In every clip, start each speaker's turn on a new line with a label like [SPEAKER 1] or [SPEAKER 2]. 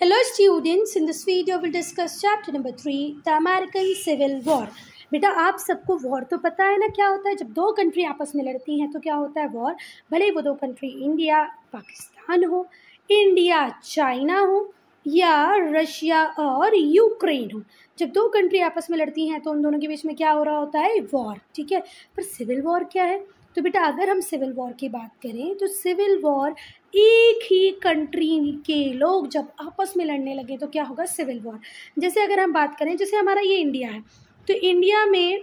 [SPEAKER 1] Hello students, in this video we'll discuss chapter number 3, the American Civil War. बेटा आप सबको war तो पता है ना क्या होता है। जब दो कंट्री आपस में लड़ती हैं तो क्या होता है वॉर। भले वो दो कंट्री इंडिया पाकिस्तान हो, इंडिया चाइना हो या रशिया और यूक्रेन हो। जब दो कंट्री आपस में लड़ती हैं तो उन दोनों के बीच में क्या हो रहा होता है, वॉर। ठीक है, पर सिविल वॉर क्या है। तो बेटा अगर हम सिविल वॉर की बात करें तो सिविल वॉर एक ही कंट्री के लोग जब आपस में लड़ने लगे तो क्या होगा, सिविल वॉर। जैसे अगर हम बात करें, जैसे हमारा ये इंडिया है तो इंडिया में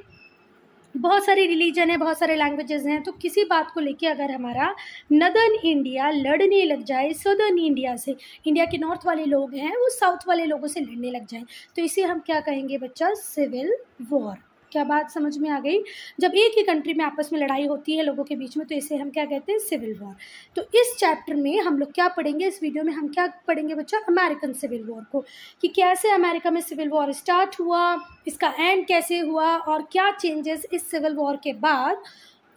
[SPEAKER 1] बहुत सारे रिलीजन है, बहुत सारे लैंग्वेजेस हैं। तो किसी बात को लेके अगर हमारा नदर्न इंडिया लड़ने लग जाए सदर्न इंडिया से, इंडिया के नॉर्थ वाले लोग हैं वो साउथ वाले लोगों से लड़ने लग जाए, तो इसे हम क्या कहेंगे बच्चा, सिविल वॉर। क्या बात समझ में आ गई। जब एक ही कंट्री में आपस में लड़ाई होती है लोगों के बीच में तो इसे हम क्या कहते हैं, सिविल वॉर। तो इस चैप्टर में हम लोग क्या पढ़ेंगे, इस वीडियो में हम क्या पढ़ेंगे बच्चा, अमेरिकन सिविल वॉर को, कि कैसे अमेरिका में सिविल वॉर स्टार्ट हुआ, इसका एंड कैसे हुआ और क्या चेंजेस इस सिविल वॉर के बाद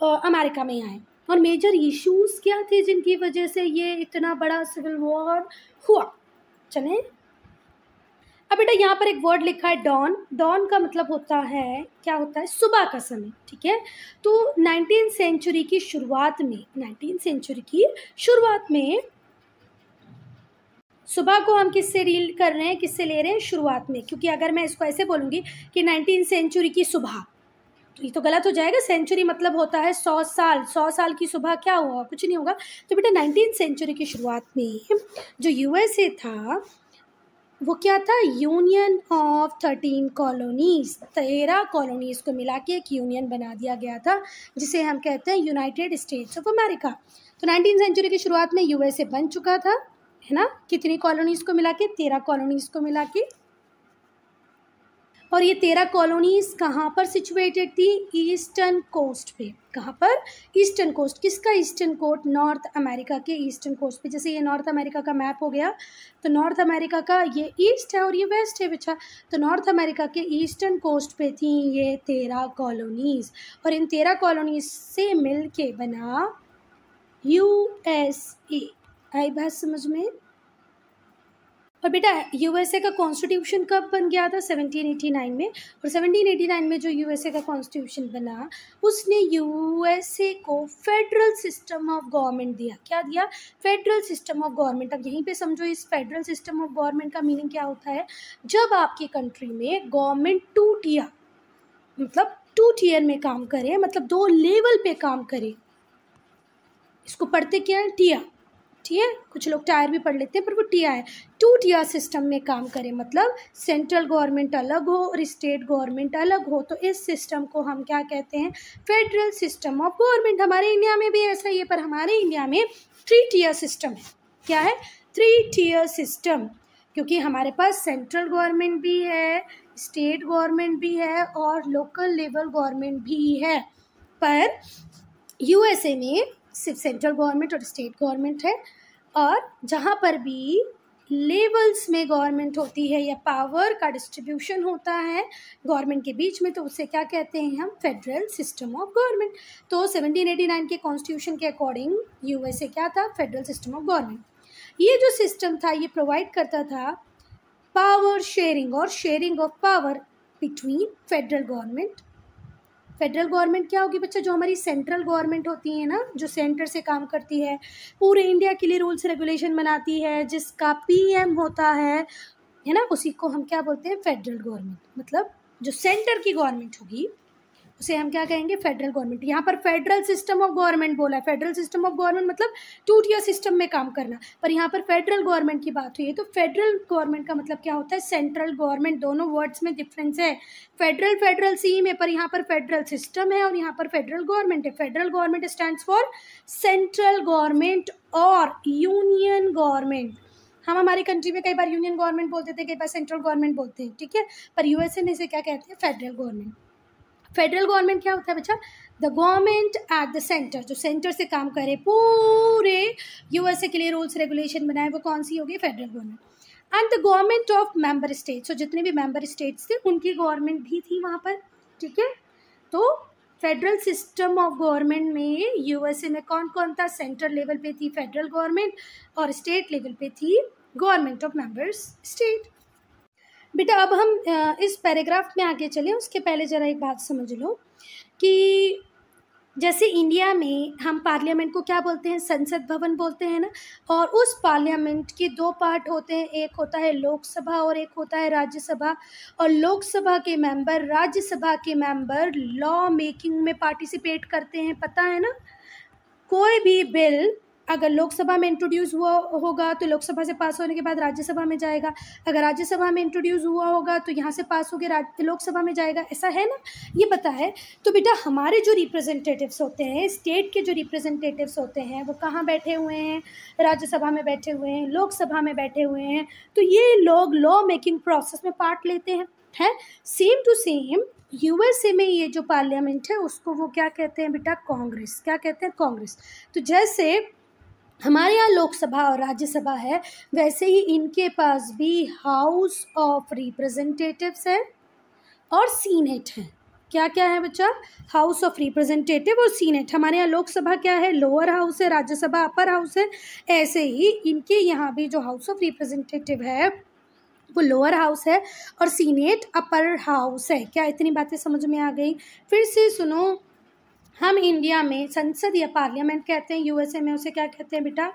[SPEAKER 1] अमेरिका में आए और मेजर इश्यूज क्या थे जिनकी वजह से ये इतना बड़ा सिविल वॉर हुआ। चलें, अब बेटा यहाँ पर एक वर्ड लिखा है डॉन। डॉन का मतलब होता है, क्या होता है, सुबह का समय। ठीक है, तो 19वीं सेंचुरी की शुरुआत में, 19वीं सेंचुरी की शुरुआत में सुबह को हम किससे डील कर रहे हैं, किससे ले रहे हैं, शुरुआत में। क्योंकि अगर मैं इसको ऐसे बोलूँगी कि 19वीं सेंचुरी की सुबह, तो ये तो गलत हो जाएगा। सेंचुरी मतलब होता है 100 साल, 100 साल की सुबह क्या हुआ, कुछ नहीं होगा। तो बेटा 19वीं सेंचुरी की शुरुआत में जो यूएसए था वो क्या था, यूनियन ऑफ 13 कॉलोनीज, 13 कॉलोनीज को मिला के एक यूनियन बना दिया गया था जिसे हम कहते हैं यूनाइटेड स्टेट्स ऑफ अमेरिका। तो 19वीं सेंचुरी की शुरुआत में यूएसए बन चुका था, है ना। कितनी कॉलोनीज को मिला के, 13 कॉलोनीज को मिला के। और ये 13 कॉलोनीज कहाँ पर सिचुएटेड थी, ईस्टर्न कोस्ट पे। कहाँ पर, ईस्टर्न कोस्ट। किसका ईस्टर्न कोस्ट, नॉर्थ अमेरिका के ईस्टर्न कोस्ट पे। जैसे ये नॉर्थ अमेरिका का मैप हो गया तो नॉर्थ अमेरिका का ये ईस्ट है और ये वेस्ट है बच्चा। तो नॉर्थ अमेरिका के ईस्टर्न कोस्ट पे थी ये 13 कॉलोनीज और इन 13 कॉलोनीज से मिल के बना यूएसए। आई बात समझ में। और बेटा यूएसए का कॉन्स्टिट्यूशन कब बन गया था, 1789 में। और 1789 में जो यूएसए का कॉन्स्टिट्यूशन बना उसने यूएसए को फेडरल सिस्टम ऑफ गवर्नमेंट दिया। क्या दिया, फेडरल सिस्टम ऑफ गवर्नमेंट। अब यहीं पे समझो इस फेडरल सिस्टम ऑफ गवर्नमेंट का मीनिंग क्या होता है, जब आपकी कंट्री में गवर्नमेंट टू टियर, मतलब 2 टियर में काम करे, मतलब 2 लेवल पे काम करे। इसको पढ़ते क्या है, टियर। ठीक है, कुछ लोग टायर भी पढ़ लेते हैं पर वो टिया है। 2 टियर सिस्टम में काम करे, मतलब सेंट्रल गवर्नमेंट अलग हो और स्टेट गवर्नमेंट अलग हो। तो इस सिस्टम को हम क्या कहते हैं, फेडरल सिस्टम ऑफ गवर्नमेंट। हमारे इंडिया में भी ऐसा ही है, पर हमारे इंडिया में 3 टियर सिस्टम है। क्या है, 3 टियर सिस्टम। क्योंकि हमारे पास सेंट्रल गवर्नमेंट भी है, स्टेट गवर्नमेंट भी है और लोकल लेवल गवर्नमेंट भी है। पर यूएसए में सिर्फ सेंट्रल गवर्नमेंट और स्टेट गवर्नमेंट है। और जहाँ पर भी लेवल्स में गवर्नमेंट होती है या पावर का डिस्ट्रीब्यूशन होता है गवर्नमेंट के बीच में, तो उसे क्या कहते हैं हम, फेडरल सिस्टम ऑफ गवर्नमेंट। तो 1789 के कॉन्स्टिट्यूशन के अकॉर्डिंग यूएसए क्या था, फेडरल सिस्टम ऑफ गवर्नमेंट। ये जो सिस्टम था ये प्रोवाइड करता था पावर शेयरिंग और sharing of power between federal government. Federal government क्या होगी बच्चा, जो हमारी सेंट्रल गवर्नमेंट होती है ना, जो सेंटर से काम करती है, पूरे इंडिया के लिए रूल्स रेगुलेशन बनाती है, जिसका पीएम होता है ना, उसी को हम क्या बोलते हैं, फेडरल गवर्नमेंट। मतलब जो सेंटर की गवर्नमेंट होगी उसे हम क्या कहेंगे, फेडरल गवर्नमेंट। यहाँ पर फेडरल सिस्टम ऑफ गवर्नमेंट बोला है। फेडरल सिस्टम ऑफ गवर्नमेंट मतलब 2 टियर सिस्टम में काम करना, पर यहाँ पर फेडरल गवर्नमेंट की बात हुई है। तो फेडरल गवर्नमेंट का मतलब क्या होता है, सेंट्रल गवर्नमेंट। दोनों वर्ड्स में डिफरेंस है, फेडरल फेडरल सेम है, पर यहाँ पर फेडरल सिस्टम है और यहाँ पर फेडरल गवर्नमेंट है। Federal government stands for central government और यूनियन गवर्नमेंट। हम हमारी कंट्री में कई बार यूनियन गवर्नमेंट बोलते थे, कई बार सेंट्रल गवर्नमेंट बोलते हैं, ठीक है। पर यूएसए में से क्या कहते हैं, फेडरल गवर्नमेंट। फेडरल गवर्नमेंट क्या होता है बच्चा, the government at the centre, जो सेंटर से काम करे, पूरे यूएसए के लिए रूल्स रेगुलेशन बनाए, वो कौन सी होगी, federal government. And the government of member states, तो जितने भी मेंबर स्टेट्स थे उनकी गवर्नमेंट भी थी वहाँ पर, ठीक है। तो फेडरल सिस्टम ऑफ गवर्नमेंट में यूएसए में कौन कौन था, सेंट्रल लेवल पे थी फेडरल गवर्नमेंट और स्टेट लेवल पे थी गवर्नमेंट ऑफ मेंबर्स स्टेट। बेटा अब हम इस पैराग्राफ में आगे चलें, उसके पहले ज़रा एक बात समझ लो कि जैसे इंडिया में हम पार्लियामेंट को क्या बोलते हैं, संसद भवन बोलते हैं ना, और उस पार्लियामेंट के दो पार्ट होते हैं, एक होता है लोकसभा और एक होता है राज्यसभा। और लोकसभा के मेंबर, राज्यसभा के मेंबर लॉ मेकिंग में पार्टिसिपेट करते हैं, पता है ना। कोई भी बिल अगर लोकसभा में इंट्रोड्यूस हुआ होगा तो लोकसभा से पास होने के बाद राज्यसभा में जाएगा, अगर राज्यसभा में इंट्रोड्यूस हुआ होगा तो यहाँ से पास होकर लोकसभा में जाएगा, ऐसा है ना, ये पता है। तो बेटा हमारे जो रिप्रेजेंटेटिव्स होते हैं, स्टेट के जो रिप्रेजेंटेटिव्स होते हैं, वो कहाँ बैठे हुए हैं, राज्यसभा में बैठे हुए हैं, लोकसभा में बैठे हुए हैं। तो ये लोग लॉ मेकिंग प्रोसेस में पार्ट लेते हैं। सेम टू सेम यूएसए में ये जो पार्लियामेंट है उसको वो क्या कहते हैं बेटा, कांग्रेस। क्या कहते हैं, कांग्रेस। तो जैसे हमारे यहाँ लोकसभा और राज्यसभा है, वैसे ही इनके पास भी हाउस ऑफ रिप्रेजेंटेटिव्स है और सीनेट है। क्या क्या है बच्चा, हाउस ऑफ रिप्रेजेंटेटिव और सीनेट। हमारे यहाँ लोकसभा क्या है, लोअर हाउस है, राज्यसभा अपर हाउस है। ऐसे ही इनके यहाँ भी जो हाउस ऑफ रिप्रेजेंटेटिव है वो लोअर हाउस है और सीनेट अपर हाउस है। क्या इतनी बातें समझ में आ गई? फिर से सुनो, हम इंडिया में संसद या पार्लियामेंट कहते हैं, यूएसए में उसे क्या कहते हैं बेटा,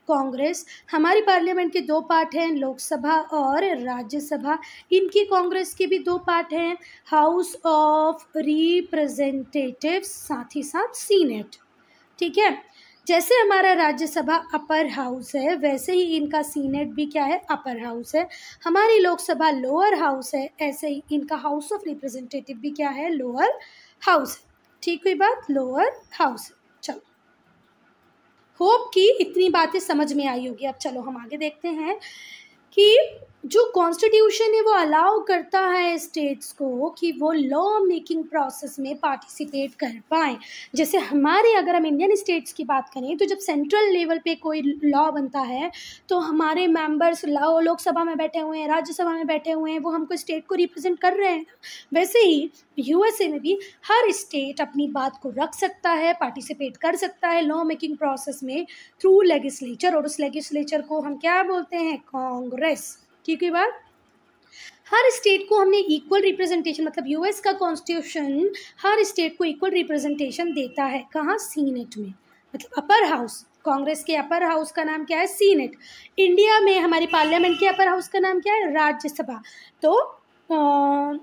[SPEAKER 1] कांग्रेस। हमारी पार्लियामेंट के दो पार्ट हैं, लोकसभा और राज्यसभा। इनकी कांग्रेस के भी दो पार्ट हैं, हाउस ऑफ रिप्रेजेंटेटिव्स, साथ ही साथ सीनेट। ठीक है, जैसे हमारा राज्यसभा अपर हाउस है वैसे ही इनका सीनेट भी क्या है, अपर हाउस है। हमारी लोकसभा लोअर हाउस है, ऐसे ही इनका हाउस ऑफ रिप्रेजेंटेटिव भी क्या है, लोअर हाउस है। ठीक हुई बात, लोअर हाउस। चलो, होप कि इतनी बातें समझ में आई होगी। अब चलो हम आगे देखते हैं कि जो कॉन्स्टिट्यूशन है वो अलाउ करता है स्टेट्स को कि वो लॉ मेकिंग प्रोसेस में पार्टिसिपेट कर पाएँ। जैसे हमारे, अगर हम इंडियन स्टेट्स की बात करें तो जब सेंट्रल लेवल पे कोई लॉ बनता है तो हमारे मेंबर्स लोकसभा में बैठे हुए हैं, राज्यसभा में बैठे हुए हैं, वो हमको स्टेट को रिप्रेजेंट कर रहे हैं। वैसे ही यूएसए में भी हर स्टेट अपनी बात को रख सकता है, पार्टिसिपेट कर सकता है लॉ मेकिंग प्रोसेस में थ्रू लेजिस्लेचर, और उस लेजिस्लेचर को हम क्या बोलते हैं, कांग्रेस। ठीक है बात। हर स्टेट को हमने इक्वल रिप्रेजेंटेशन, मतलब यूएस का कॉन्स्टिट्यूशन हर स्टेट को इक्वल रिप्रेजेंटेशन देता है। कहाँ, सीनेट में, मतलब अपर हाउस। कांग्रेस के अपर हाउस का नाम क्या है, सीनेट। इंडिया में हमारी पार्लियामेंट के अपर हाउस का नाम क्या है, राज्यसभा। तो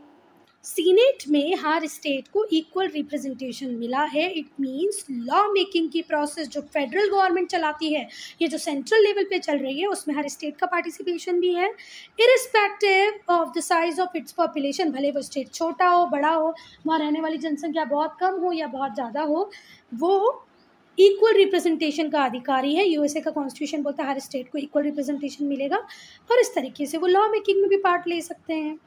[SPEAKER 1] सीनेट में हर स्टेट को इक्वल रिप्रेजेंटेशन मिला है। इट मींस लॉ मेकिंग की प्रोसेस जो फेडरल गवर्नमेंट चलाती है, ये जो सेंट्रल लेवल पे चल रही है, उसमें हर स्टेट का पार्टिसिपेशन भी है, irrespective of the size of its population. भले वो स्टेट छोटा हो, बड़ा हो, वहाँ रहने वाली जनसंख्या बहुत कम हो या बहुत ज़्यादा हो, वो इक्वल रिप्रेजेंटेशन का अधिकारी है। यूएसए का कॉन्स्टिट्यूशन बोलता है हर स्टेट को इक्वल रिप्रेजेंटेशन मिलेगा और इस तरीके से वो लॉ मेकिंग में भी पार्ट ले सकते हैं।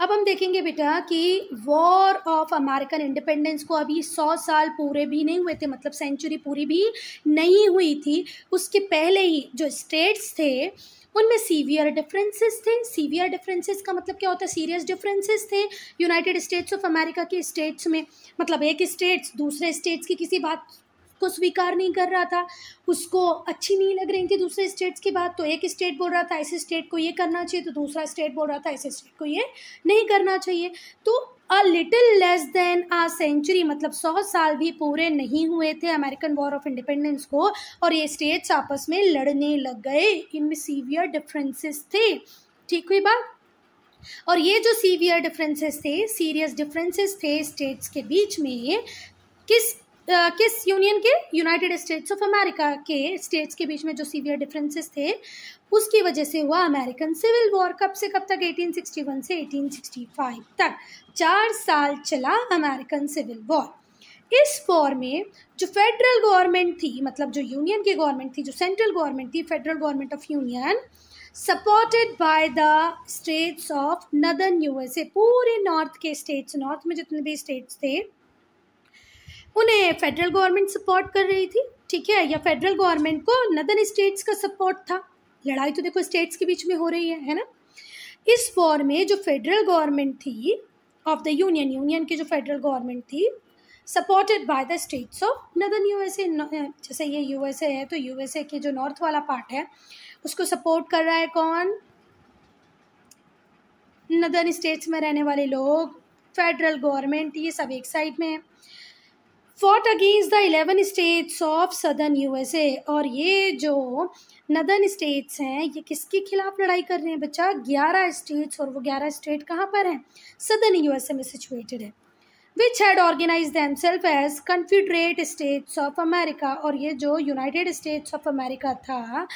[SPEAKER 1] अब हम देखेंगे बेटा कि वॉर ऑफ अमेरिकन इंडिपेंडेंस को अभी 100 साल पूरे भी नहीं हुए थे, मतलब सेंचुरी पूरी भी नहीं हुई थी। उसके पहले ही जो स्टेट्स थे उनमें सीवियर डिफरेंसेस थे। सीवियर डिफरेंसेस का मतलब क्या होता है, सीरियस डिफरेंसेस थे यूनाइटेड स्टेट्स ऑफ अमेरिका के स्टेट्स में। मतलब एक स्टेट्स दूसरे स्टेट्स की किसी बात को स्वीकार नहीं कर रहा था, उसको अच्छी नहीं लग रही थी दूसरे स्टेट्स की बात, तो एक स्टेट बोल रहा था ऐसे स्टेट को ये करना चाहिए, तो दूसरा स्टेट बोल रहा था ऐसे स्टेट को ये नहीं करना चाहिए। तो a little less than a century, मतलब 100 साल भी पूरे नहीं हुए थे अमेरिकन वॉर ऑफ इंडिपेंडेंस को, और ये स्टेट्स आपस में लड़ने लग गए। इनमें सीवियर डिफरेंसेस थे। ठीक हुई बात। और ये जो सीवियर डिफरेंसेस थे, सीरियस डिफरेंसेस थे स्टेट्स के बीच में, किस यूनियन के, यूनाइटेड स्टेट्स ऑफ अमेरिका के स्टेट्स के बीच में जो सीवियर डिफरेंसेस थे, उसकी वजह से हुआ अमेरिकन सिविल वॉर। कब से कब तक, 1861 से 1865 तक 4 साल चला अमेरिकन सिविल वॉर। इस वॉर में जो फेडरल गवर्नमेंट थी, मतलब जो यूनियन की गवर्नमेंट थी, जो सेंट्रल गवर्नमेंट थी, federal government of union, supported by the states of northern USA, पूरे नॉर्थ के स्टेट्स, नॉर्थ में जितने भी स्टेट्स थे उन्हें फेडरल गवर्नमेंट सपोर्ट कर रही थी। ठीक है, या फेडरल गवर्नमेंट को नदर्न स्टेट्स का सपोर्ट था। लड़ाई तो देखो स्टेट्स के बीच में हो रही है ना। इस वॉर में जो फेडरल गवर्नमेंट थी ऑफ द यूनियन, यूनियन की जो फेडरल गवर्नमेंट थी, supported by the states of northern USA. जैसे ये यूएसए है तो यूएसए के जो नॉर्थ वाला पार्ट है उसको सपोर्ट कर रहा है कौन? नदर्न स्टेट्स में रहने वाले लोग, फेडरल गवर्नमेंट, ये सब एक साइड में है। Fought against the 11 states of southern USA. और ये जो नदर्न स्टेट्स हैं ये किसके खिलाफ लड़ाई कर रहे हैं बच्चा? 11 स्टेट्स। और वो 11 स्टेट कहाँ पर हैं? सदर्न यूएसए में सिचुएटेड है। Which had organize themselves as confederate states of America. और ये जो यूनाइटेड स्टेट्स ऑफ अमेरिका था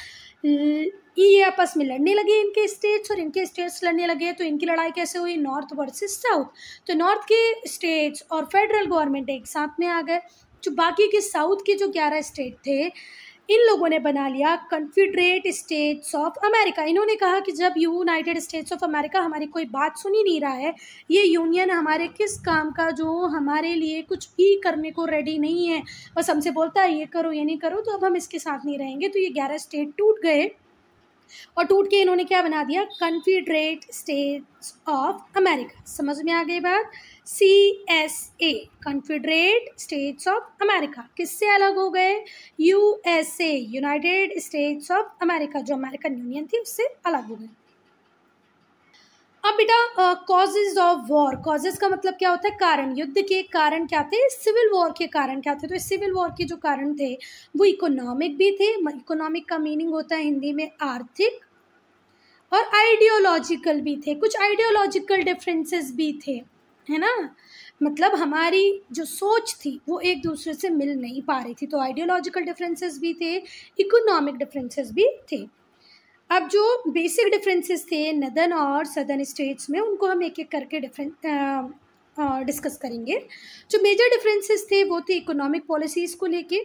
[SPEAKER 1] ये आपस में लड़ने लगे, इनके स्टेट्स और इनके स्टेट्स लड़ने लगे। तो इनकी लड़ाई कैसे हुई? North versus south. तो नॉर्थ के स्टेट्स और फेडरल गवर्नमेंट एक साथ में आ गए। जो बाकी के साउथ के जो 11 स्टेट थे इन लोगों ने बना लिया कन्फिडरेट स्टेट्स ऑफ अमेरिका। इन्होंने कहा कि जब यूनाइटेड स्टेट्स ऑफ अमेरिका हमारी कोई बात सुन ही नहीं रहा है, ये यूनियन हमारे किस काम का जो हमारे लिए कुछ भी करने को रेडी नहीं है, बस हमसे बोलता है ये करो ये नहीं करो, तो अब हम इसके साथ नहीं रहेंगे। तो ये 11 स्टेट टूट गए और टूट के इन्होंने क्या बना दिया? Confederate states of America. समझ में आ गई बात? CSA, confederate states of America. किससे अलग हो गए? USA, united states of America, जो अमेरिकन यूनियन थी उससे अलग हो गए। अब बेटा कॉजेज ऑफ वॉर। कॉजेज का मतलब क्या होता है? कारण। युद्ध के कारण क्या थे? सिविल वॉर के कारण क्या थे? तो इस सिविल वॉर के जो कारण थे वो इकोनॉमिक भी थे। इकोनॉमिक का मीनिंग होता है हिंदी में आर्थिक, और आइडियोलॉजिकल भी थे। कुछ आइडियोलॉजिकल डिफरेंसेस भी थे, है ना? मतलब हमारी जो सोच थी वो एक दूसरे से मिल नहीं पा रही थी। तो आइडियोलॉजिकल डिफरेंसेस भी थे, इकोनॉमिक डिफरेंसेस भी थे। अब जो बेसिक डिफरेंसेस थे नदर्न और सदर्न स्टेट्स में उनको हम एक एक करके डिस्कस करेंगे। जो मेजर डिफरेंसेस थे वो थे इकोनॉमिक पॉलिसीज़ को लेके,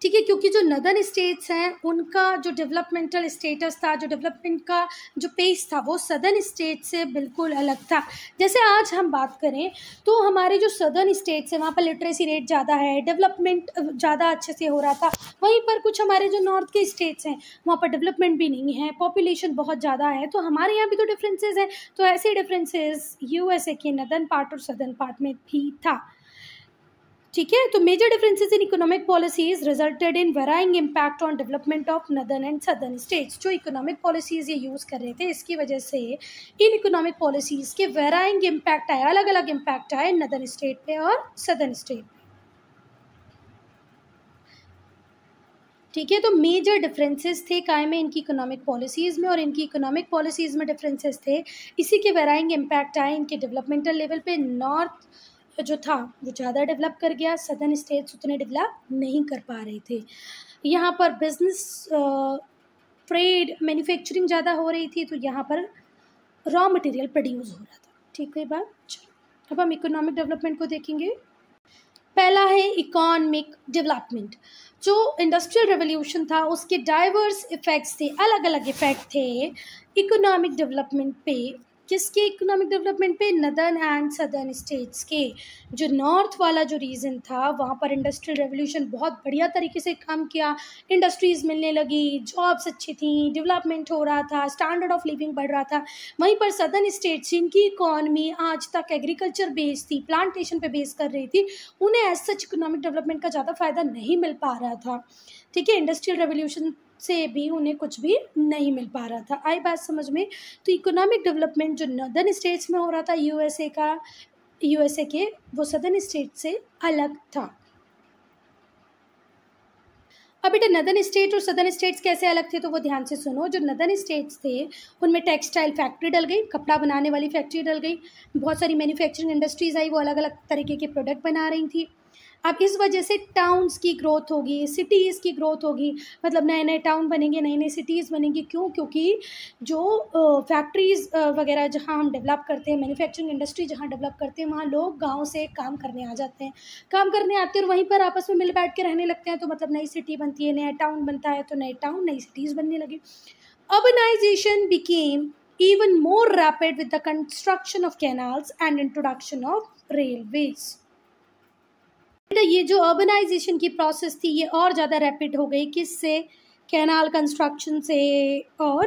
[SPEAKER 1] ठीक है, क्योंकि जो नदर्न स्टेट्स हैं उनका जो डेवलपमेंटल स्टेटस था, जो डेवलपमेंट का जो पेस था वो सदर्न स्टेट से बिल्कुल अलग था। जैसे आज हम बात करें तो हमारे जो सदर्न स्टेट्स हैं वहाँ पर लिटरेसी रेट ज़्यादा है, डेवलपमेंट ज़्यादा अच्छे से हो रहा था। वहीं पर कुछ हमारे जो नॉर्थ के स्टेट्स हैं वहाँ पर डेवलपमेंट भी नहीं है, पॉपुलेशन बहुत ज़्यादा है। तो हमारे यहाँ भी तो डिफरेंसेस हैं। तो ऐसे डिफरेंसेस USA के नदर्न पार्ट और सदर्न पार्ट में भी था, ठीक है। तो major differences in economic policies resulted in varying impact on development of northern and southern states. जो इकोनॉमिक पॉलिसीज ये यूज़ कर रहे थे इसकी वजह से इन इकोनॉमिक पॉलिसीज़ के वेराइंग इम्पैक्ट आए, अलग अलग इम्पैक्ट आए नदर्न स्टेट पे और सदर्न स्टेट पे, ठीक है। तो मेजर डिफरेंसेस थे काय में? इनकी इकोनॉमिक पॉलिसीज़ में, और इनकी इकोनॉमिक पॉलिसीज़ में डिफरेंसेस थे, इसी के वेराइंग इम्पैक्ट आए इनके डेवलपमेंटल लेवल पे। नॉर्थ जो था वो ज़्यादा डेवलप कर गया, सदर्न स्टेट्स उतने डेवलप नहीं कर पा रहे थे। यहाँ पर बिजनेस, ट्रेड, मैन्युफैक्चरिंग ज़्यादा हो रही थी, तो यहाँ पर रॉ मटेरियल प्रोड्यूस हो रहा था, ठीक है बात। चलो अब हम इकोनॉमिक डेवलपमेंट को देखेंगे। पहला है इकोनॉमिक डेवलपमेंट। जो इंडस्ट्रियल रेवोल्यूशन था उसके डाइवर्स इफ़ेक्ट्स थे, अलग अलग इफ़ेक्ट थे इकोनॉमिक डेवलपमेंट पे। किसके इकोनॉमिक डेवलपमेंट पे? नदर्न एंड सदर्न स्टेट्स के। जो नॉर्थ वाला जो रीजन था वहाँ पर इंडस्ट्रियल रेवोल्यूशन बहुत बढ़िया तरीके से काम किया, इंडस्ट्रीज़ मिलने लगी, जॉब्स अच्छी थी, डेवलपमेंट हो रहा था, स्टैंडर्ड ऑफ लिविंग बढ़ रहा था। वहीं पर सदर्न स्टेट्स जिनकी इकॉनमी आज तक एग्रीकल्चर बेस्ड थी, प्लांटेशन पे बेस कर रही थी, उन्हें एज सच इकोनॉमिक डेवलपमेंट का ज़्यादा फ़ायदा नहीं मिल पा रहा था, ठीक है। इंडस्ट्रियल रेवोल्यूशन से भी उन्हें कुछ भी नहीं मिल पा रहा था। आई बात समझ में? तो इकोनॉमिक डेवलपमेंट जो नॉर्दर्न स्टेट्स में हो रहा था यूएसए के, वो सदर्न स्टेट से अलग था। अब बेटा नदर्न स्टेट और सदर्न स्टेट्स कैसे अलग थे तो वो ध्यान से सुनो। जो नदर्न स्टेट्स थे उनमें टेक्सटाइल फैक्ट्री डल गई, कपड़ा बनाने वाली फैक्ट्री डल गई, बहुत सारी मैन्युफैक्चरिंग इंडस्ट्रीज़ आई, वो अलग अलग तरीके के प्रोडक्ट बना रही थी। अब इस वजह से टाउन्स की ग्रोथ होगी, सिटीज़ की ग्रोथ होगी, मतलब नए नए टाउन बनेंगे, नई नई सिटीज़ बनेंगी। क्यों? क्योंकि जो फैक्ट्रीज़ वगैरह जहाँ हम डेवलप करते हैं, मैन्युफैक्चरिंग इंडस्ट्री जहाँ डेवलप करते हैं, वहाँ लोग गांव से काम करने आ जाते हैं, काम करने आते हैं और वहीं पर आपस में मिल बैठ के रहने लगते हैं। तो मतलब नई सिटी बनती है, नया टाउन बनता है, तो नए टाउन नई सिटीज़ बनने लगी। Urbanisation became even more rapid with the construction of canals and introduction of railways. ये जो अर्बनाइजेशन की प्रोसेस थी ये और ज़्यादा रैपिड हो गई, किससे? कैनाल कंस्ट्रक्शन से और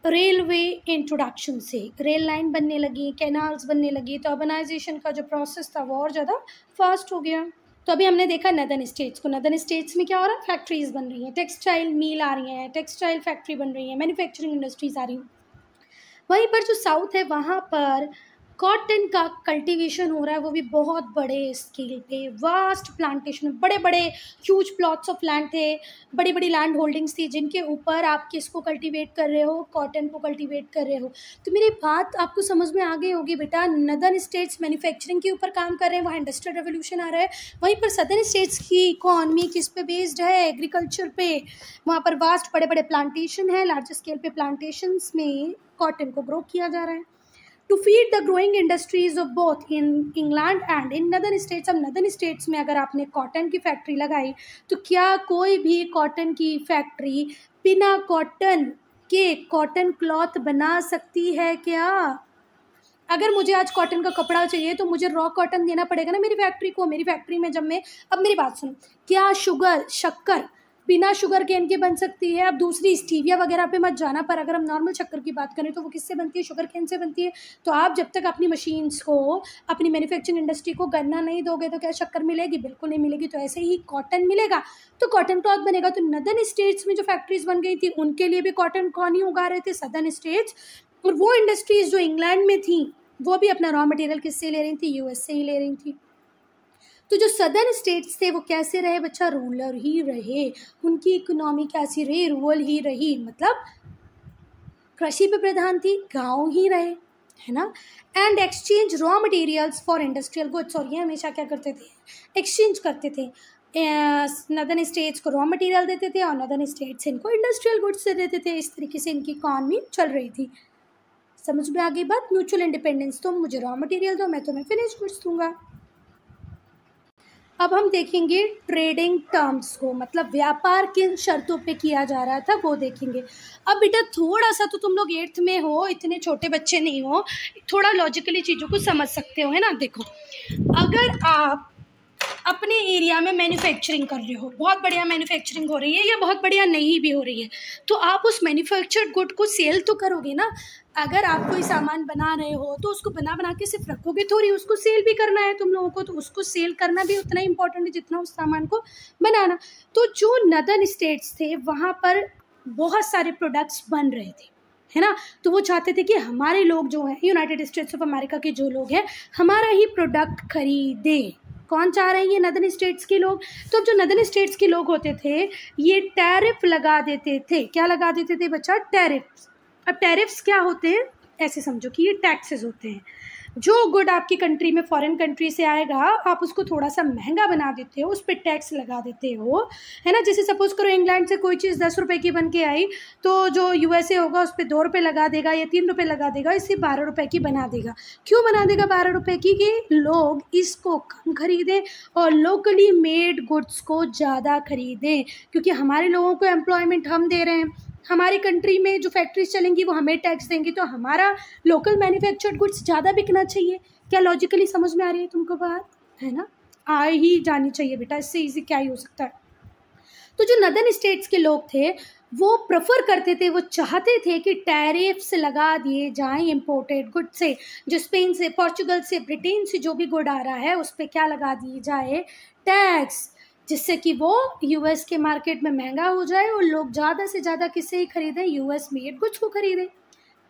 [SPEAKER 1] रेलवे इंट्रोडक्शन से रेल लाइन बनने लगी, कैनाल्स बनने लगी, तो अर्बनाइजेशन का जो प्रोसेस था वो और ज़्यादा फास्ट हो गया। तो अभी हमने देखा नदर्न स्टेट्स को, नदर्न स्टेट्स में क्या हो रहा है, फैक्ट्रीज बन रही हैं, टेक्सटाइल मिल आ रही हैं, टेक्सटाइल फैक्ट्री बन रही है, मैन्युफैक्चरिंग इंडस्ट्रीज आ रही हैं। वहीं पर जो साउथ है वहाँ पर कॉटन का कल्टीवेशन हो रहा है, वो भी बहुत बड़े स्केल पे, वास्ट प्लांटेशन, बड़े बड़े ह्यूज प्लॉट्स ऑफ लैंड थे, बड़ी बड़ी लैंड होल्डिंग्स थी जिनके ऊपर आप किसको कल्टीवेट कर रहे हो, कॉटन को कल्टीवेट कर रहे हो। तो मेरी बात आपको समझ में आ गई होगी बेटा, नदर्न स्टेट्स मैन्युफैक्चरिंग के ऊपर काम कर रहे हैं, वहाँ इंडस्ट्रियल रेवोल्यूशन आ रहा है। वहीं पर सदर्न स्टेट्स की इकॉनमी किस पे बेस्ड है, एग्रीकल्चर पे, वहाँ पर वास्ट बड़े बड़े प्लांटेशन है, लार्ज स्केल पे प्लांटेशंस में कॉटन को ग्रो किया जा रहा है। To feed the growing industries of both in England and in northern states. अब नदर्न स्टेट्स में अगर आपने कॉटन की फैक्ट्री लगाई तो क्या कोई भी कॉटन की फैक्ट्री बिना कॉटन के कॉटन क्लॉथ बना सकती है क्या? अगर मुझे आज कॉटन का कपड़ा चाहिए तो मुझे रॉ कॉटन देना पड़ेगा ना मेरी फैक्ट्री को। मेरी फैक्ट्री में जब मैं, अब मेरी बात सुनो, क्या शक्कर बिना शुगर केन के बन सकती है? अब दूसरी स्टीविया वगैरह पे मत जाना, पर अगर हम नॉर्मल शक्कर की बात करें तो वो किससे बनती है, शुगर केन से बनती है। तो आप जब तक अपनी मशीन्स को, अपनी मैन्युफैक्चरिंग इंडस्ट्री को गन्ना नहीं दोगे तो क्या शक्कर मिलेगी? बिल्कुल नहीं मिलेगी। तो ऐसे ही कॉटन मिलेगा तो कॉटन क्लॉथ बनेगा। तो नदर्न स्टेट्स में जो फैक्ट्रीज बन गई थी उनके लिए भी कॉटन कौन ही उगा रहे थे, सदर्न स्टेट्स। और वो इंडस्ट्रीज जो इंग्लैंड में थी वो भी अपना रॉ मटेरियल किससे ले रही थी, यूएस से ही ले रही थी। तो जो सदर्न स्टेट्स थे वो कैसे रहे बच्चा, रूरल ही रहे। उनकी इकोनॉमी कैसी रही, रूरल ही रही, मतलब कृषि पे प्रधान थी, गांव ही रहे, है ना। And exchange raw materials for industrial goods. और ये हमेशा क्या करते थे, एक्सचेंज करते थे। नदर्न स्टेट्स को रॉ मटेरियल देते थे और नदर्न स्टेट्स इनको इंडस्ट्रियल गुड्स से देते थे। इस तरीके से इनकी इकॉनमी चल रही थी। समझ में आ गई बात, म्यूचुअल इंडिपेंडेंस, तुम मुझे रॉ मटेरियल दो, मैं तुम्हें फिनिश गुड्स दूंगा। अब हम देखेंगे ट्रेडिंग टर्म्स को, मतलब व्यापार किन शर्तों पे किया जा रहा था वो देखेंगे। अब बेटा थोड़ा सा तो तुम लोग 8th में हो, इतने छोटे बच्चे नहीं हो, थोड़ा लॉजिकली चीज़ों को समझ सकते हो, है ना। देखो, अगर आप अपने एरिया में मैन्युफैक्चरिंग कर रहे हो, बहुत बढ़िया मैन्युफैक्चरिंग हो रही है या बहुत बढ़िया नहीं भी हो रही है, तो आप उस मैन्युफैक्चर्ड गुड को सेल तो करोगे ना। अगर आप कोई सामान बना रहे हो तो उसको बना के सिर्फ रखोगे थोड़ी, उसको सेल भी करना है तुम लोगों को। तो उसको सेल करना भी उतना ही इंपॉर्टेंट है जितना उस सामान को बनाना। तो जो नदर्न स्टेट्स थे वहाँ पर बहुत सारे प्रोडक्ट्स बन रहे थे, है ना। तो वो चाहते थे कि हमारे लोग जो हैं, यूनाइटेड स्टेट्स ऑफ अमेरिका के जो लोग हैं, हमारा ही प्रोडक्ट खरीदें। कौन चाह रहे हैं, ये नदर्न स्टेट्स के लोग। तो अब जो नदर्न स्टेट्स के लोग होते थे ये टैरिफ लगा देते थे। क्या लगा देते थे बच्चा, टैरिफ। अब टैरिफ्स क्या होते हैं, ऐसे समझो कि ये टैक्सेस होते हैं। जो गुड आपकी कंट्री में फॉरेन कंट्री से आएगा आप उसको थोड़ा सा महंगा बना देते हो, उस पर टैक्स लगा देते हो, है ना। जैसे सपोज करो इंग्लैंड से कोई चीज़ 10 रुपये की बन के आई तो जो यूएसए होगा उस पर 2 रुपये लगा देगा या 3 रुपये लगा देगा, इसे 12 रुपये की बना देगा। क्यों बना देगा 12 रुपये की? कि लोग इसको कम खरीदें और लोकली मेड गुड्स को ज़्यादा खरीदें, क्योंकि हमारे लोगों को एम्प्लॉयमेंट हम दे रहे हैं, हमारी कंट्री में जो फैक्ट्रीज चलेंगी वो हमें टैक्स देंगी, तो हमारा लोकल मैन्युफैक्चर्ड गुड्स ज़्यादा बिकना चाहिए। क्या लॉजिकली समझ में आ रही है तुमको बात, है ना। आ ही जानी चाहिए बेटा, इससे इजी क्या ही हो सकता है। तो जो नदर्न स्टेट्स के लोग थे वो प्रेफर करते थे, वो चाहते थे कि टैरिफ्स लगा दिए जाएं इम्पोर्टेड गुड से। जो स्पेन से, पोर्चुगल से, ब्रिटेन से जो भी गुड आ रहा है उस पर क्या लगा दिए जाए, टैक्स, जिससे कि वो यूएस के मार्केट में महंगा हो जाए और लोग ज़्यादा से ज़्यादा किससे ही खरीदें, यूएस मेड गुड्स को खरीदें।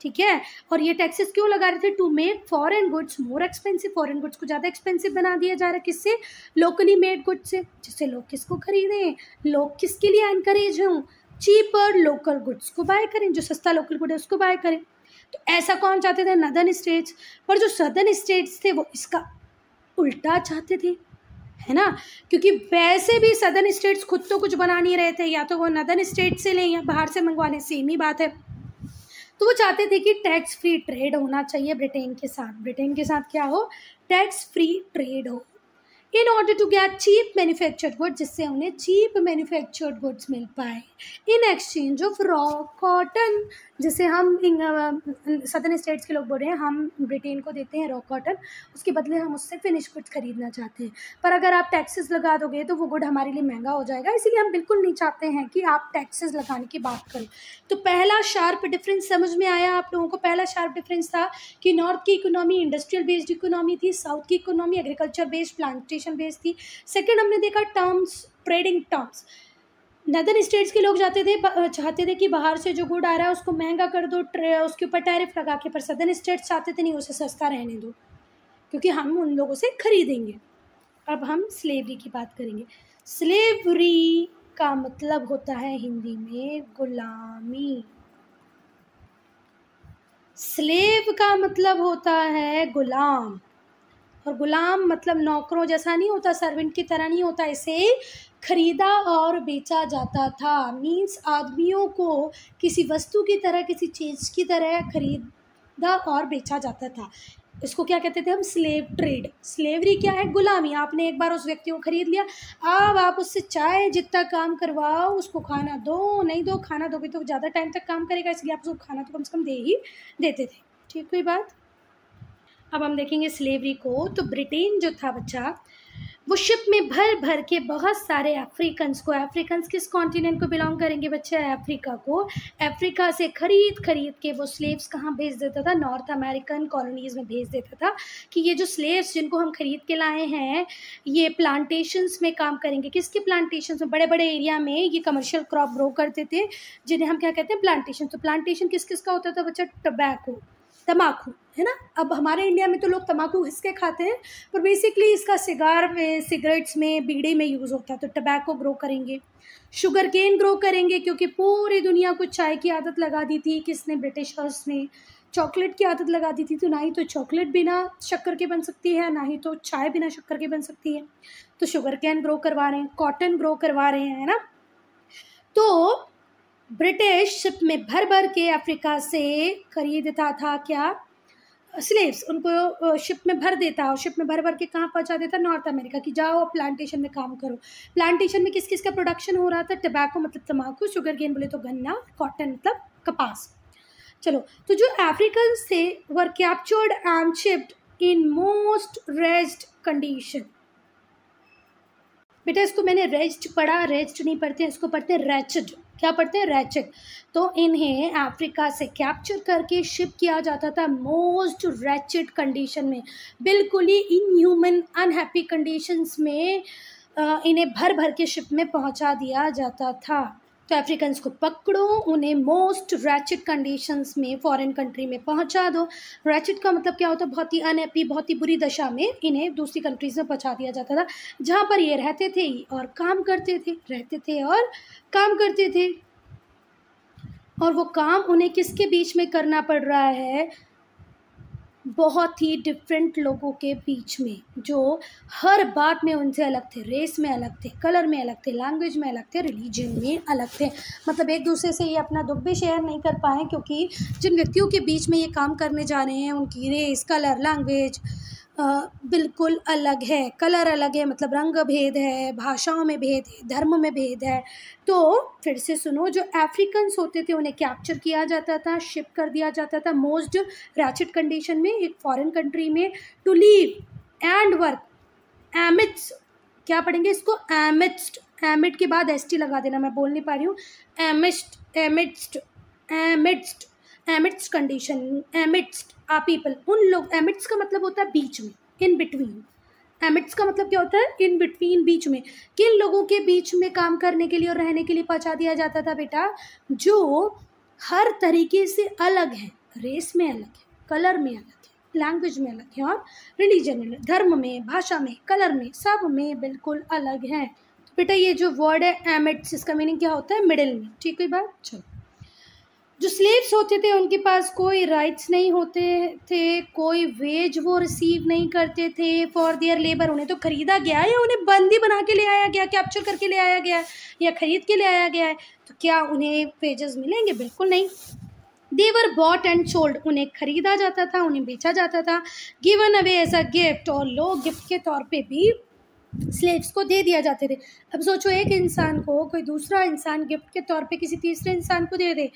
[SPEAKER 1] ठीक है। और ये टैक्सेस क्यों लगा रहे थे, to make foreign goods more expensive. Foreign goods को ज़्यादा एक्सपेंसिव बना दिया जा रहा है, किससे, लोकली मेड गुड्स से, जिससे लोग किसको खरीदें, लोग किसके लिए एनकरेज हों, चीपर लोकल गुड्स को बाय करें, जो सस्ता लोकल गुड है उसको बाय करें। तो ऐसा कौन चाहते थे, नदर्न स्टेट्स। पर जो सदर्न स्टेट्स थे वो इसका उल्टा चाहते थे, है ना। क्योंकि वैसे भी सदर्न स्टेट्स खुद तो कुछ बना नहीं रहे थे, या तो वो नदर्न स्टेट से लें या बाहर से मंगवा लें, सेम ही बात है। तो वो चाहते थे कि टैक्स फ्री ट्रेड होना चाहिए ब्रिटेन के साथ। ब्रिटेन के साथ क्या हो, टैक्स फ्री ट्रेड हो। In order to get cheap manufactured goods, जिससे उन्हें चीप मैन्युफैक्चर्ड गुड्स मिल पाए, in exchange of raw cotton, जिसे हम सदर्न स्टेट्स के लोग बोल रहे हैं हम ब्रिटेन को देते हैं रॉ कॉटन, उसके बदले हम उससे फिनिश गुड्स खरीदना चाहते हैं, पर अगर आप टैक्सेस लगा दोगे तो वो गुड हमारे लिए महंगा हो जाएगा, इसीलिए हम बिल्कुल नहीं चाहते हैं कि आप टैक्सेस लगाने की बात करो। तो पहला शार्प डिफरेंस समझ में आया आप लोगों को? पहला शार्प डिफरेंस था कि नॉर्थ की इकोनॉमी इंडस्ट्रियल बेस्ड इकोनॉमी थी, साउथ की economy agriculture based plantation based थी। सेकेंड हमने देखा terms, trading terms, northern states के लोग चाहते थे कि बाहर से जो गुड आ रहा है उसको महंगा कर दो, उसके ऊपर टैरिफ लगा के, पर सदर्न स्टेट्स चाहते थे नहीं, उसे सस्ता रहने दो क्योंकि हम उन लोगों से खरीदेंगे। अब हम स्लेवरी की बात करेंगे। स्लेवरी का मतलब होता है हिंदी में गुलामी। स्लेव का मतलब होता है गुलाम, और गुलाम मतलब नौकरों जैसा नहीं होता, सर्वेंट की तरह नहीं होता, इसे खरीदा और बेचा जाता था। मीन्स आदमियों को किसी वस्तु की तरह, किसी चीज़ की तरह खरीदा और बेचा जाता था। इसको क्या कहते थे हम? Slave trade. स्लेवरी क्या है? गुलामी। आपने एक बार उस व्यक्ति को खरीद लिया, अब आप उससे चाहे जितना काम करवाओ, उसको खाना दो, नहीं दो, खाना दोगे तो ज़्यादा टाइम तक काम करेगा, इसलिए आप उसको खाना तो कम से कम दे ही देते थे। ठीक हुई बात? अब हम देखेंगे स्लेवरी को। तो ब्रिटेन जो था बच्चा, वो शिप में भर भर के बहुत सारे अफ्रीकन्स को, अफ्रीकन्स किस कॉन्टिनेंट को बिलोंग करेंगे बच्चे? अफ्रीका को। अफ्रीका से खरीद के वो स्लेव्स कहाँ भेज देता था? नॉर्थ अमेरिकन कॉलोनीज़ में भेज देता था कि ये जो स्लेव्स जिनको हम खरीद के लाए हैं ये प्लांटेशंस में काम करेंगे। किसके प्लांटेशंस में? बड़े बड़े एरिया में ये कमर्शियल क्रॉप ग्रो करते थे, जिन्हें हम क्या कहते हैं? प्लांटेशन। तो प्लांटेशन किस किस का होता था बच्चा? टबैको, तम्बाकू, है ना। अब हमारे इंडिया में तो लोग तम्बाकू घिसके खाते हैं, पर बेसिकली इसका सिगार में, सिगरेट्स में, बीड़ी में यूज़ होता है। तो टबैको ग्रो करेंगे, शुगर केन ग्रो करेंगे, क्योंकि पूरी दुनिया को चाय की आदत लगा दी थी किसने? ब्रिटिशर्स ने। चॉकलेट की आदत लगा दी थी, तो ना ही तो चॉकलेट बिना शक्कर के बन सकती है, ना ही तो चाय बिना शक्कर के बन सकती है। तो शुगर केन ग्रो करवा रहे हैं, कॉटन ग्रो करवा रहे हैं, है ना। तो ब्रिटिश शिप में भर भर के अफ्रीका से खरीदता था क्या? स्लेव्स। उनको शिप में भर देता, और शिप में भर भर के कहाँ पहुँचा देता? नॉर्थ अमेरिका की। जाओ प्लांटेशन में काम करो। प्लांटेशन में किस किस का प्रोडक्शन हो रहा था? टबैको मतलब तम्बाकू, शुगर केन बोले तो गन्ना, कॉटन मतलब कपास। चलो, तो जो अफ्रीकन्स थे were captured and shipped in most raised condition. बेटा इसको मैंने रेज्ड पढ़ा, रेज्ड नहीं पढ़ते, इसको पढ़ते हैं रैचड। क्या पढ़ते हैं? रैचड। तो इन्हें अफ्रीका से कैप्चर करके शिप किया जाता था मोस्ट रैचड कंडीशन में, बिल्कुल ही इनह्यूमन अनहैप्पी कंडीशंस में इन्हें भर भर के शिप में पहुंचा दिया जाता था। तो अफ्रीकन्स को पकड़ो, उन्हें मोस्ट रैचड कंडीशंस में फॉरेन कंट्री में पहुंचा दो। रैचड का मतलब क्या होता है? बहुत ही अनहैप्पी, बहुत ही बुरी दशा में इन्हें दूसरी कंट्रीज़ में पहुंचा दिया जाता था, जहां पर ये रहते थे और काम करते थे, रहते थे और काम करते थे। और वो काम उन्हें किसके बीच में करना पड़ रहा है? बहुत ही डिफरेंट लोगों के बीच में, जो हर बात में उनसे अलग थे, रेस में अलग थे, कलर में अलग थे, लैंग्वेज में अलग थे, रिलीजन में अलग थे। मतलब एक दूसरे से ये अपना दुख भी शेयर नहीं कर पाए, क्योंकि जिन व्यक्तियों के बीच में ये काम करने जा रहे हैं उनकी रेस, कलर, लैंग्वेज बिल्कुल अलग है। कलर अलग है मतलब रंग भेद है, भाषाओं में भेद है, धर्म में भेद है। तो फिर से सुनो, जो अफ्रीकन्स होते थे उन्हें कैप्चर किया जाता था, शिप कर दिया जाता था मोस्ट रैचड कंडीशन में एक फॉरेन कंट्री में, to live and work amidst. क्या पढ़ेंगे इसको? एमिड्स्ट। एमिड के बाद एस टी लगा देना, मैं बोल नहीं पा रही हूँ। एमिस्ट, एमिड्स्ट, एमिड्स्ट, एमिड्स्ट कंडीशन, एमिड्स्ट आ पीपल, उन लोग। एमिड्स का मतलब होता है बीच में, इन बिटवीन। एमिड्स का मतलब क्या होता है? इन बिटवीन, बीच में। किन लोगों के बीच में काम करने के लिए और रहने के लिए पहुंचा दिया जाता था बेटा? जो हर तरीके से अलग है, रेस में अलग है, कलर में अलग है, लैंग्वेज में अलग है, और रिलीजन में, धर्म में, भाषा में, कलर में, सब में बिल्कुल अलग है। तो बेटा ये जो वर्ड है एमिड्स, इसका मीनिंग क्या होता है? मिडिल में। ठीक है बात। चलो, जो स्लेव्स होते थे उनके पास कोई राइट्स नहीं होते थे, कोई वेज वो रिसीव नहीं करते थे फॉर देयर लेबर। उन्हें तो खरीदा गया या उन्हें बंदी बना के ले आया गया, कैप्चर करके ले आया गया या खरीद के ले आया गया है, तो क्या उन्हें वेजेस मिलेंगे? बिल्कुल नहीं। They were bought and sold, उन्हें खरीदा जाता था, उन्हें बेचा जाता था। Given away as a gift, और लोग गिफ्ट के तौर पे भी स्लेव्स को दे दिया जाते थे। अब सोचो एक इंसान को कोई दूसरा इंसान गिफ्ट के तौर पे किसी तीसरे इंसान को दे दे,